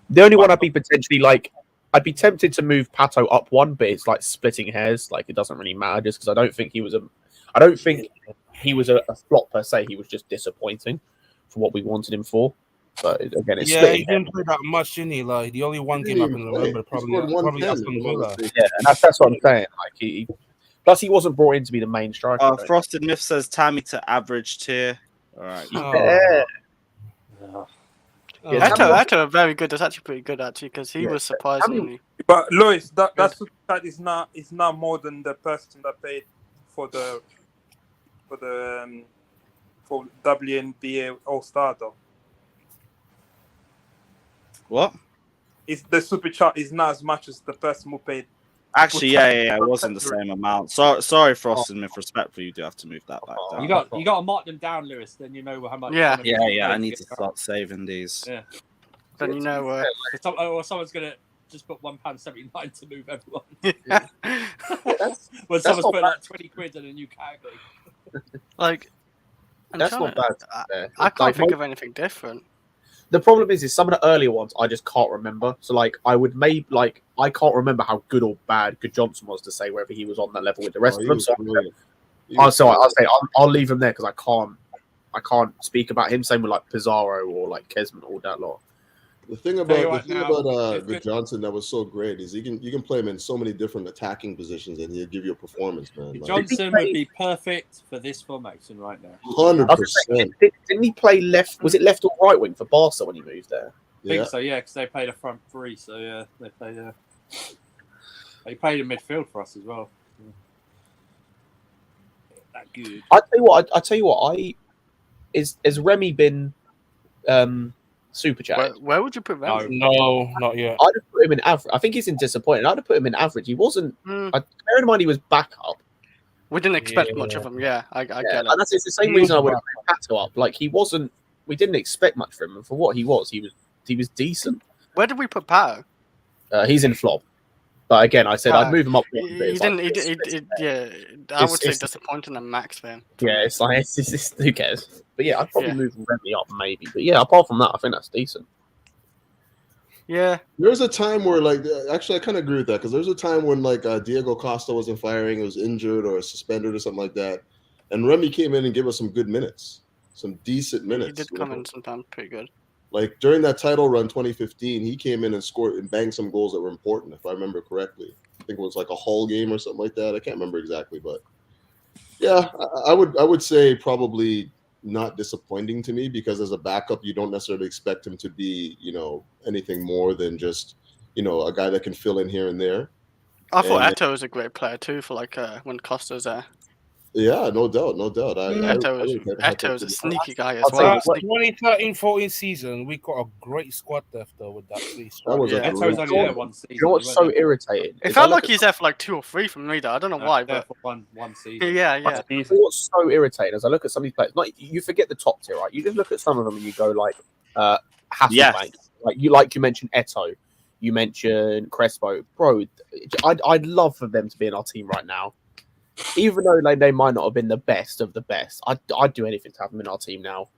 The only one I'd be potentially like, I'd be tempted to move Pato up one, but it's like splitting hairs. Like, it doesn't really matter, just because I don't think he was a flop per se. He was just disappointing for what we wanted him for. But again, it's he didn't play that much, didn't he? Like the only one game I can remember, probably Aston Villa. Yeah, and that's what I'm saying. Like plus he wasn't brought in to be the main striker. Frosted Myth says Tammy to average tier. All right. Eto are very good. That's actually pretty good actually because he was surprisingly. But Lewis, that is not more than the person that paid for WNBA All Star though. What? Is the super chat is not as much as the person who paid. Actually, yeah, it wasn't the same amount. Sorry, Frosted Myth. Respectfully, you do have to move that back down. You got to mark them down, Lewis. Then you know how much. Yeah. I need to start saving these. Yeah. Then you know. Or someone's gonna just put £1.79 to move everyone. When someone's put like 20 quid in a new category. Like, that's not bad. I can't think of anything different. The problem is some of the earlier ones I just can't remember. So like I can't remember how good or bad Good Johnson was to say whether he was on that level with the rest of them. So I'll leave him there because I can't speak about him. Same with like Pizarro or like Kesman, all that lot. The thing about Good Johnson that was so great is you can play him in so many different attacking positions and he'll give you a performance, man. Johnson would be perfect for this formation right now. 100%. Didn't he play left? Was it left or right wing for Barca when he moved there? I think so, yeah, because they played a front three. So yeah, they played. They played in midfield for us as well. That good. I tell you what. Has Remy been super chat? Where would you put Remy? No, not yet. I'd have put him in average. I think he's in disappointing. I'd have put him in average. He wasn't. Bear in mind he was backup. We didn't expect much of him. Yeah, I get it. And it's the same reason I would have put Pato up. Like he wasn't. We didn't expect much from him. And for what he was decent. Where did we put Pato? He's in flop. But again, I said I'd move him up. I would say disappointing than Max then. Yeah, it's like who cares? But yeah, I'd probably move Remy up maybe. But yeah, apart from that, I think that's decent. Yeah. There was a time where, like, actually, I kind of agree with that because there was a time when, like, Diego Costa wasn't firing, was injured or suspended or something like that, and Remy came in and gave us some good minutes, some decent minutes. He did come in sometimes pretty good. Like during that title run, 2015, he came in and scored and banged some goals that were important, if I remember correctly. I think it was like a Hull game or something like that. I can't remember exactly, but yeah, I would say probably not disappointing to me because as a backup, you don't necessarily expect him to be, anything more than just, a guy that can fill in here and there. I thought Eto was a great player too for like when Costa's there. Yeah, no doubt. Eto is a sneaky guy as well. 2013-14 season, we got a great squad depth though with that police. Eto's only there one season. You know what's so irritating? It felt like he's there for like 2 or 3 from me though. I don't know why, but for one season. Yeah. What's so irritating as I look at some of these players, like you forget the top tier, right? You just look at some of them and you go like Hasselbank, like you mentioned Eto, you mentioned Crespo, bro. I'd love for them to be in our team right now. Even though they might not have been the best of the best, I'd do anything to have them in our team now.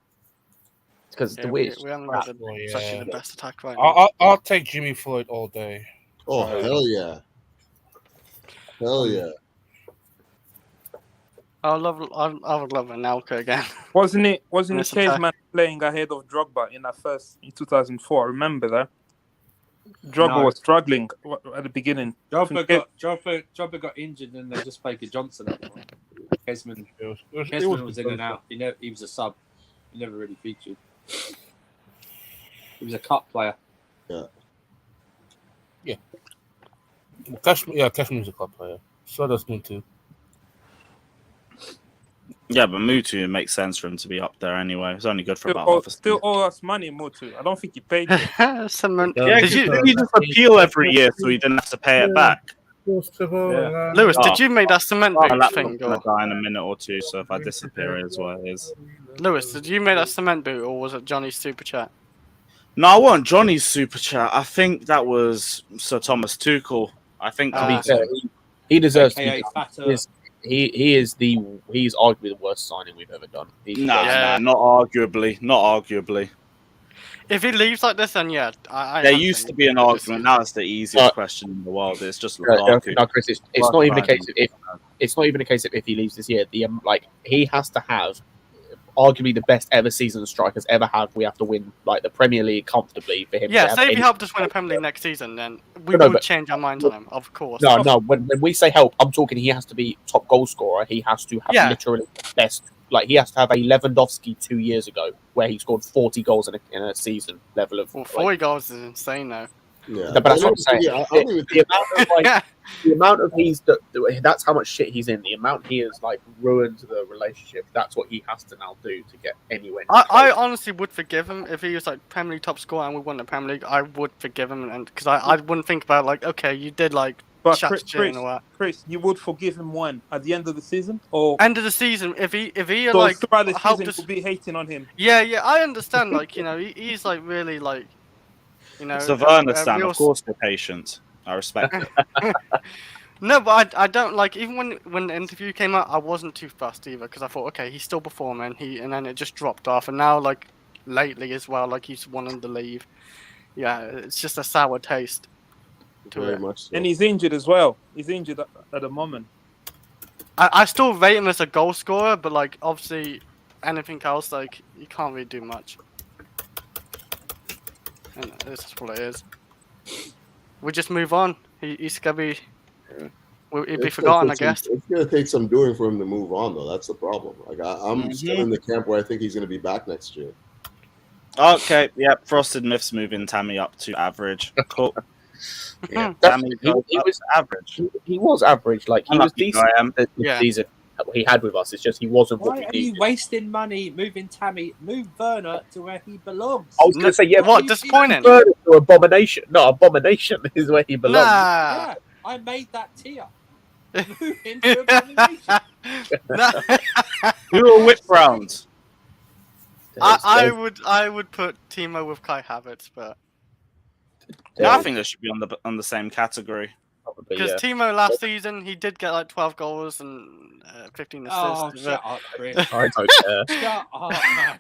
Because the weird. We haven't got the best attack right now. I'll take Jimmy Floyd all day. Oh hell yeah! Hell yeah! I would love Anelka again. Wasn't it Caseman playing ahead of Drogba in in 2004? Remember that? Drogba was struggling at the beginning. Drogba got injured and they just played Johnson. Kesman was in and out. He was a sub. He never really featured. He was a cup player. Yeah. Cashman was a cup player. So does Mutu. Yeah, but Mutu makes sense for him to be up there anyway. It's only good for about half a season. Still owe us money, Mutu. I don't think he paid it. Did you just appeal every year so he didn't have to pay it back? Yeah. Lewis, did you make that cement boot thing? I'm going to die in a minute or two, so if I disappear, it is what it is. Lewis, did you make that cement boot or was it Johnny's super chat? No, I want Johnny's super chat. I think that was Sir Thomas Tuchel. I think he deserves to be. He's arguably the worst signing we've ever done. Not arguably. If he leaves like this, then yeah, I there used to be an argument. Now it's the easiest question in the world. It's just Lukaku. No, Chris, it's not even a case of if. It's not even a case of if he leaves this year. He has to have arguably the best ever season strikers ever have. We have to win like the Premier League comfortably for him. Yeah, say if he helped us win a Premier League next season, then we would change our minds on him, of course. No. When we say help, I'm talking he has to be top goal scorer. He has to have literally the best. Like he has to have a Lewandowski 2 years ago, where he scored 40 goals in a season level of. 40 goals is insane, though. Yeah, but that's what I'm saying. The amount of that's how much shit he's in. The amount he has like ruined the relationship. That's what he has to now do to get anywhere. I honestly would forgive him if he was like Premier League top scorer and we won the Premier League. I would forgive him, and because I wouldn't think about like, okay, you did like. But Chris, you would forgive him when at the end of the season, or end of the season if he so like throughout the season you'll be hating on him. Yeah, I understand. Like he's like really like It's a Werner stand. Of course, we're patient. I respect it. No, but I don't like even when the interview came out, I wasn't too fussed either because I thought, okay, he's still performing. And then it just dropped off, and now like lately as well, like he's wanting to leave. Yeah, it's just a sour taste. Very much so. And he's injured as well. He's injured at the moment. I still rate him as a goal scorer, but like obviously anything else, like you can't really do much. And this is what it is. We just move on. He's gonna be. He'd be forgotten, I guess. It's gonna take some doing for him to move on, though. That's the problem. Like I'm still in the camp where I think he's gonna be back next year. Okay, yeah. Frosted Myths moving Tammy up to average. Cool. Yeah, he was average. He was average. Like he was decent. The season he had with us. It's just he wasn't. Why are you wasting money moving Tammy? Move Werner to where he belongs. I was going to say, yeah. What disappointing? Werner to Abomination. No, Abomination is where he belongs. Nah. Yeah, I made that tier. Move into Abomination. You were whip round. I would put Timo with Kai Havertz, but. Yeah, I think they should be on the same category. Because Timo last season he did get like 12 goals and 15 assists. Oh, shut up, Chris. I don't care. Shut up, man.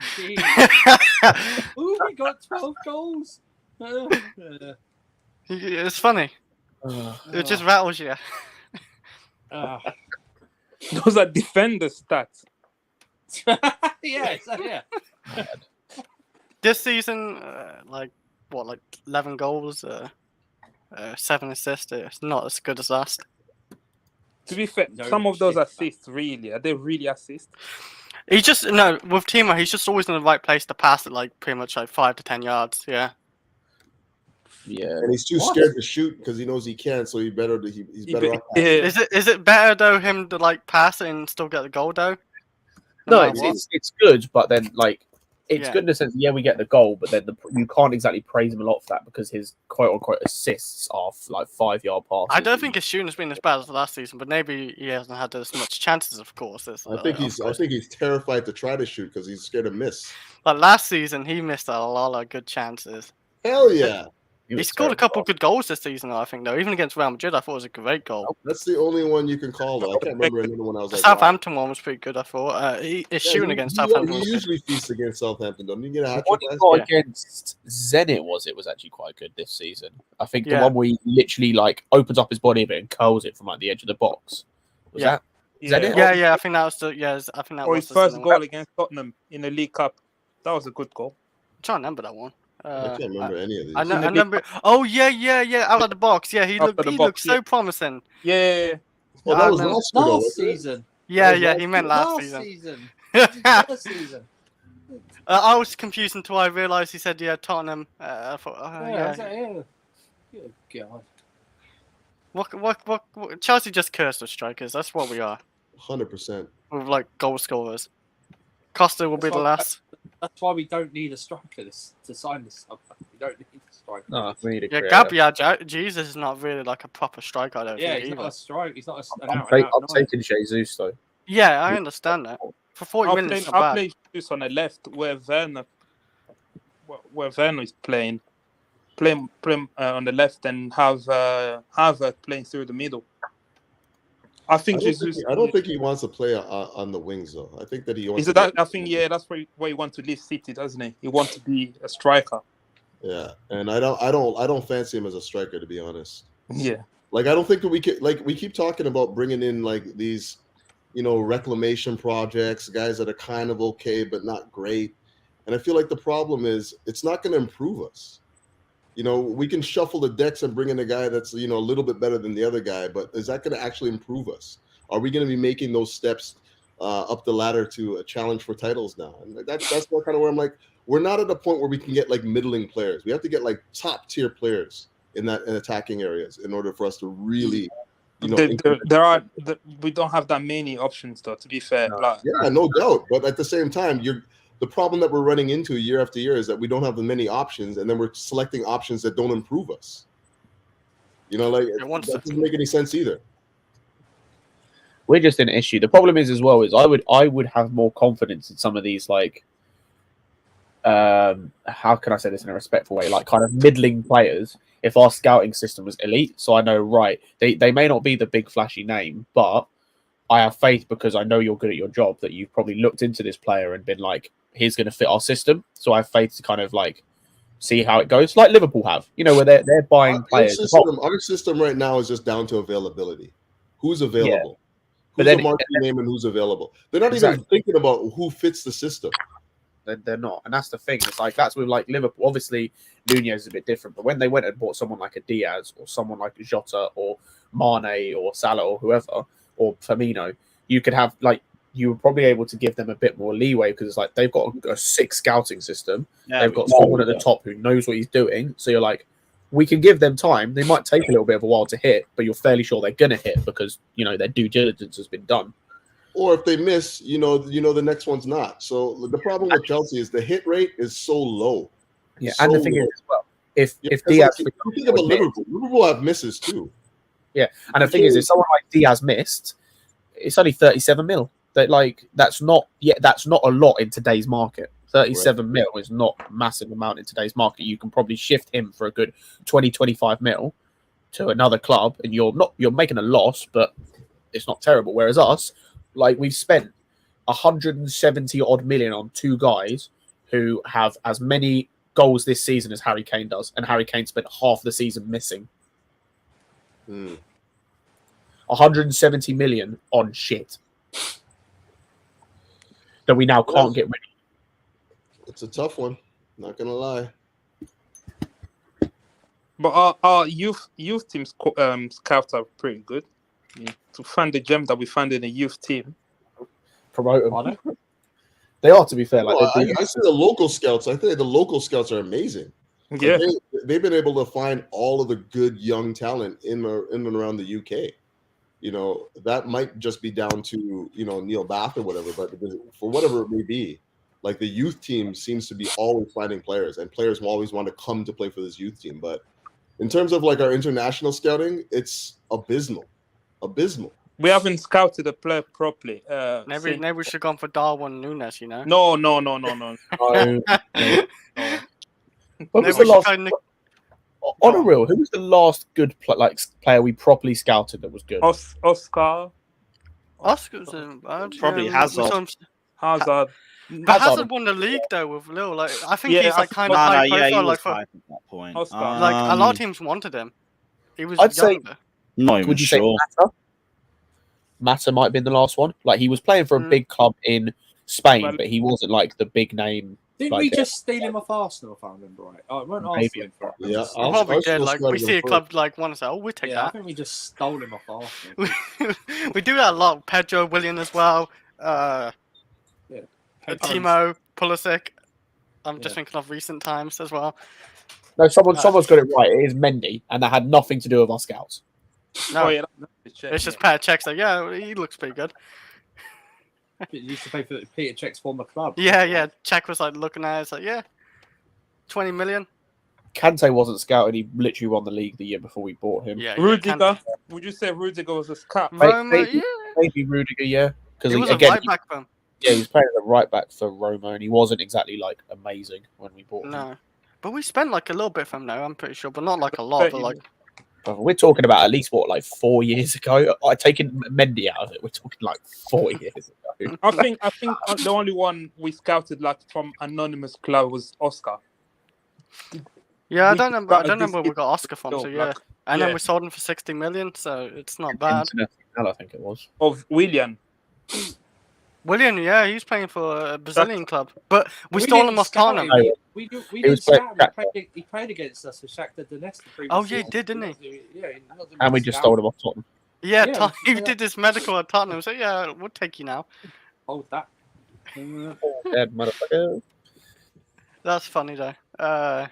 Ooh, he got 12 goals. It's funny. It just rattles you. Those are defender stats. Yeah. This season, like 11 goals, 7 assists. It's not as good as last. To be fair, some of those assists are they really assists? With Timo, he's just always in the right place to pass it, like pretty much like 5 to 10 yards. Yeah. And he's too scared to shoot because he knows he can't, so he's better off. Is it better though him to like pass it and still get the goal though? No, it's good, but then like. It's good in the sense, we get the goal, but then you can't exactly praise him a lot for that because his quote-unquote assists are like 5-yard passes. I don't think his shooting has been as bad as last season, but maybe he hasn't had as much chances, of course. I think he's terrified to try to shoot because he's scared to miss. But last season, he missed a lot of good chances. Hell yeah. He scored a couple good goals this season, I think, though. Even against Real Madrid, I thought it was a great goal. That's the only one you can call, though. I can't remember another one. I was the like, Southampton one was pretty good, I thought. His shooting against Southampton He usually feasts against Southampton, don't you? Get a hat what he got against Zenit was actually quite good this season. I think the one where he literally like opens up his body a bit and curls it from like the edge of the box. Was that Zenit? Yeah, I think that was I think that was his first goal against Tottenham in the League Cup. That was a good goal. I'm trying to remember that one. I can't remember any of these. I remember. Oh yeah, out of the box. Yeah, he looked so promising. Yeah. Well, that was last season. Yeah, he meant last season. Last season. I was confused until I realised he said Tottenham. I thought, Good God. What? Chelsea just cursed with strikers. That's what we are. 100%. With like goal scorers. Costa will be the last. That's why we don't need a striker to sign this sub. We don't need a striker. No, we need a creator. Gabriel Jesus is not really like a proper striker. I don't think he's either. not a striker. He's not I'm taking Jesus though. Yeah, I understand that. For 40 minutes, I'll play Jesus on the left where Werner is playing. Play on the left and have Havertz playing through the middle. I don't think he wants to play on the wings though. I think that he wants. I think that's where he wants to leave City, doesn't he? He wants to be a striker. Yeah, and I don't fancy him as a striker, to be honest. Yeah. Like I don't think that we could, like, we keep talking about bringing in like these, reclamation projects, guys that are kind of okay but not great. And I feel like the problem is it's not going to improve us. We can shuffle the decks and bring in a guy that's, a little bit better than the other guy, but is that going to actually improve us? Are we going to be making those steps up the ladder to a challenge for titles now? And that's what kind of where I'm like, we're not at a point where we can get like middling players. We have to get like top tier players in attacking areas in order for us to really, we don't have that many options though, to be fair. Yeah, no doubt. But at the same time, the problem that we're running into year after year is that we don't have the many options, and then we're selecting options that don't improve us. That doesn't make any sense either. We're just in an issue. The problem is as well is I would have more confidence in some of these like how can I say this in a respectful way, like kind of middling players if our scouting system was elite. So I know, right, they may not be the big flashy name, but I have faith because I know you're good at your job that you've probably looked into this player and been like, he's going to fit our system. So I have faith to kind of like see how it goes, like Liverpool have, where they're buying players. Our system right now is just down to availability. Who's available? Yeah. Who's a marquee name and who's available? They're not even thinking about who fits the system. They're not, and that's the thing. It's like that's with like Liverpool. Obviously, Nunez is a bit different, but when they went and bought someone like a Diaz or someone like Jota or Mane or Salah or whoever or Firmino, you could have like you were probably able to give them a bit more leeway because it's like they've got a sick scouting system. Yeah, they've got someone at the top who knows what he's doing. So you're like, we can give them time. They might take a little bit of a while to hit, but you're fairly sure they're gonna hit because their due diligence has been done. Or if they miss, the next one's not. So the problem with Chelsea is the hit rate is so low. Yeah, and the thing is as well, if Diaz, think about Liverpool have misses too. Yeah, and the thing is, if someone like Diaz missed, it's only 37 mil. That's not a lot in today's market. 37 mil is not a massive amount in today's market. You can probably shift him for a good 20-25 mil to another club, and you're making a loss, but it's not terrible. Whereas us, like we've spent 170 odd million on two guys who have as many goals this season as Harry Kane does, and Harry Kane spent half the season missing. 170 million on shit that we now can't get rid of. It's a tough one, not gonna lie. But our youth team scouts are pretty good. To find the gem that we found in a youth team, promote them. They are, to be fair. I say the local scouts. I think the local scouts are amazing. Yeah, they've been able to find all of the good young talent in and around the UK. That might just be down to Neil Bath or whatever, but for whatever it may be, like the youth team seems to be always finding players, and players will always want to come to play for this youth team. But in terms of like our international scouting, it's abysmal. We haven't scouted a player properly. Maybe we should have gone for Darwin Núñez. No. When was the last? On a real, who was the last good player we properly scouted that was good? Oscar. Oscar's probably Hazard. Hazard. But Hazard won the league though with Lille. I think he's like kind of high profile. At that point. A lot of teams wanted him. He was I'd younger. say. Not even sure. Mata might have been the last one. Like he was playing for a big club in Spain, but he wasn't like the big name. Didn't we just steal him off Arsenal, if I remember right? Oh, it weren't Arsenal. Yeah, probably did. Like we see a club like want to say, "Oh, we take that." I think we just stole him off Arsenal. We do that a lot. Pedro, Willian as well. Timo, Pulisic. I'm just thinking of recent times as well. No, someone's got it right. It is Mendy, and that had nothing to do with our scouts. No, it's just Peter Cech's. Like, yeah, he looks pretty good. He used to play for Peter Cech's former club. Yeah. Cech was like looking at it. It's like, yeah, 20 million. Kante wasn't scouted. He literally won the league the year before we bought him. Yeah, Rudiger. Would you say Rudiger was a scout? Maybe Rudiger, yeah. Because he was a right back for him. Yeah, he was playing as a right back for Roma, and he wasn't exactly like amazing when we bought him. No, but we spent like a little bit from now. I'm pretty sure, but not like a lot. But like. We're talking about at least 4 years ago. I taken Mendy out of it. We're talking like 4 years ago. I think the only one we scouted like from anonymous club was Oscar. Yeah, I don't know. I don't know where we got Oscar from. So yeah, and then we sold him for 60 million. So it's not bad. I think it was. Of Willian. William, yeah, he's playing for a Brazilian club, but we stole him off Tottenham. We didn't scout him. He played against us for Shakhtar Donetsk the previous Oh yeah, he season. did, didn't he? Yeah, and we just stole him off Tottenham. Yeah, he did his medical at Tottenham. So yeah, we'll take you now. Hold that. Dead motherfucker. That's funny though. Yeah,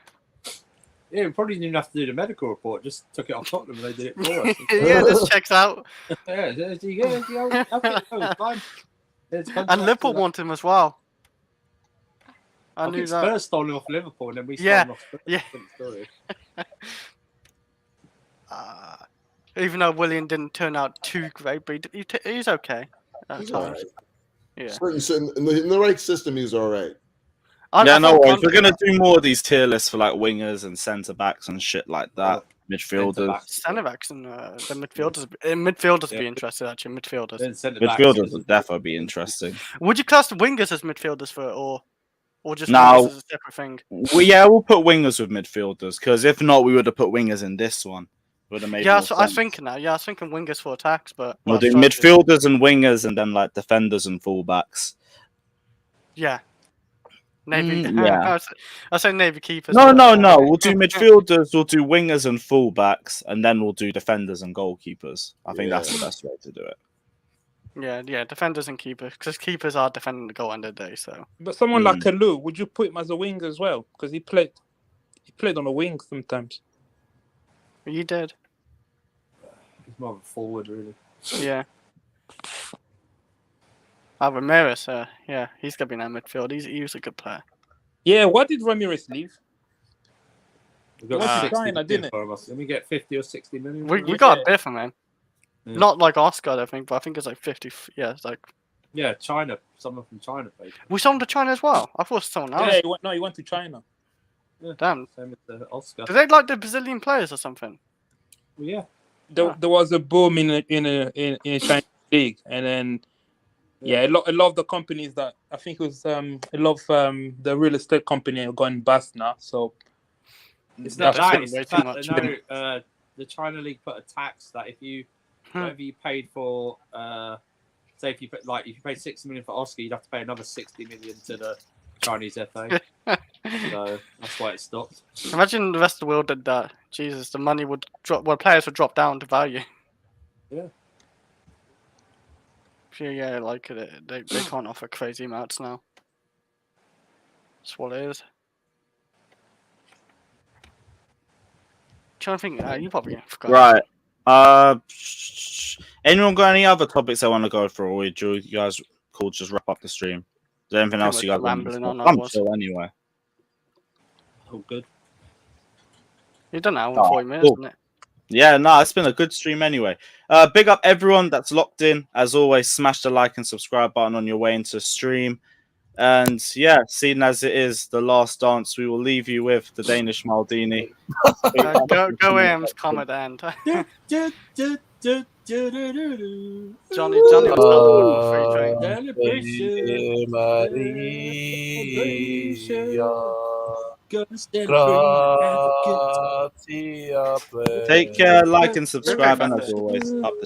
we probably didn't have to do the medical report. Just took it off Tottenham and they did it for us. Yeah, this checks out. Yeah, there you go. Okay, fine. And Liverpool want him as well. I knew that. Spurs stole him off Liverpool, and then we stole him off Spurs. Yeah. Story. Even though William didn't turn out too great, but he's okay. He's all right. Yeah. In the right system, he's all right. No worries. We're gonna do more of these tier lists for like wingers and centre backs and shit like that. Midfielders, centre backs, and the midfielders. Midfielders would be interested actually. Midfielders. Midfielders would definitely be interesting. Would you class the wingers as midfielders or just No. wingers as a separate thing? We'll put wingers with midfielders because if not, we would have put wingers in this one. Would have made Yeah, more so I was sense. thinking now. Yeah, I was thinking wingers for attacks, but We'll do midfielders and wingers, and then like defenders and fullbacks. Yeah. Navy. yeah. I say Navy keepers. No. We'll do midfielders, we'll do wingers and fullbacks, and then we'll do defenders and goalkeepers. I think that's the best way to do it. Yeah, defenders and keepers, because keepers are defending the goal end of the day. So, But someone like Kalu, would you put him as a wing as well? Because he played on a wing sometimes. You did. He's more of a forward, really. Yeah. Ramirez, yeah, he's gonna be in that midfield. He was a good player. Yeah, why did Ramirez leave? We got What's 60 China, didn't it? for us. Did we get 50 or 60 million? We got a bit from him. Yeah. Not like Oscar, I think, but I think it's like 50. Yeah, it's like. Yeah, China. Someone from China played. We sold him to China as well. I thought it was someone else. Yeah, he went to China. Yeah, damn. Same with the Oscar. Do they like the Brazilian players or something? Well, yeah. There was a boom in a Chinese league, and then a lot of the companies that I think it was a lot of the real estate company are going bust now. So it's not way that. too much. No, the China league put a tax that if you whatever you paid for, say if you paid 60 million for Oscar, you'd have to pay another 60 million to the Chinese FA. So that's why it stopped. Imagine the rest of the world did that. Jesus, the money would drop. Well, players would drop down to value. Yeah. Yeah, like they can't offer crazy amounts now. That's what it is. Trying to think, you probably forgot. Right. Anyone got any other topics I want to go through, or you guys cool just wrap up the stream? Is there anything else you guys want to rambling on? I'm chill anyway. Oh, good. You've done an hour and 40 minutes, cool. isn't it? Yeah, no, it's been a good stream anyway. Big up everyone that's locked in. As always, smash the like and subscribe button on your way into stream. And yeah, seeing as it is the last dance, we will leave you with the Danish Maldini. Go Am's comment and Johnny Take care, like and subscribe, and as always, up the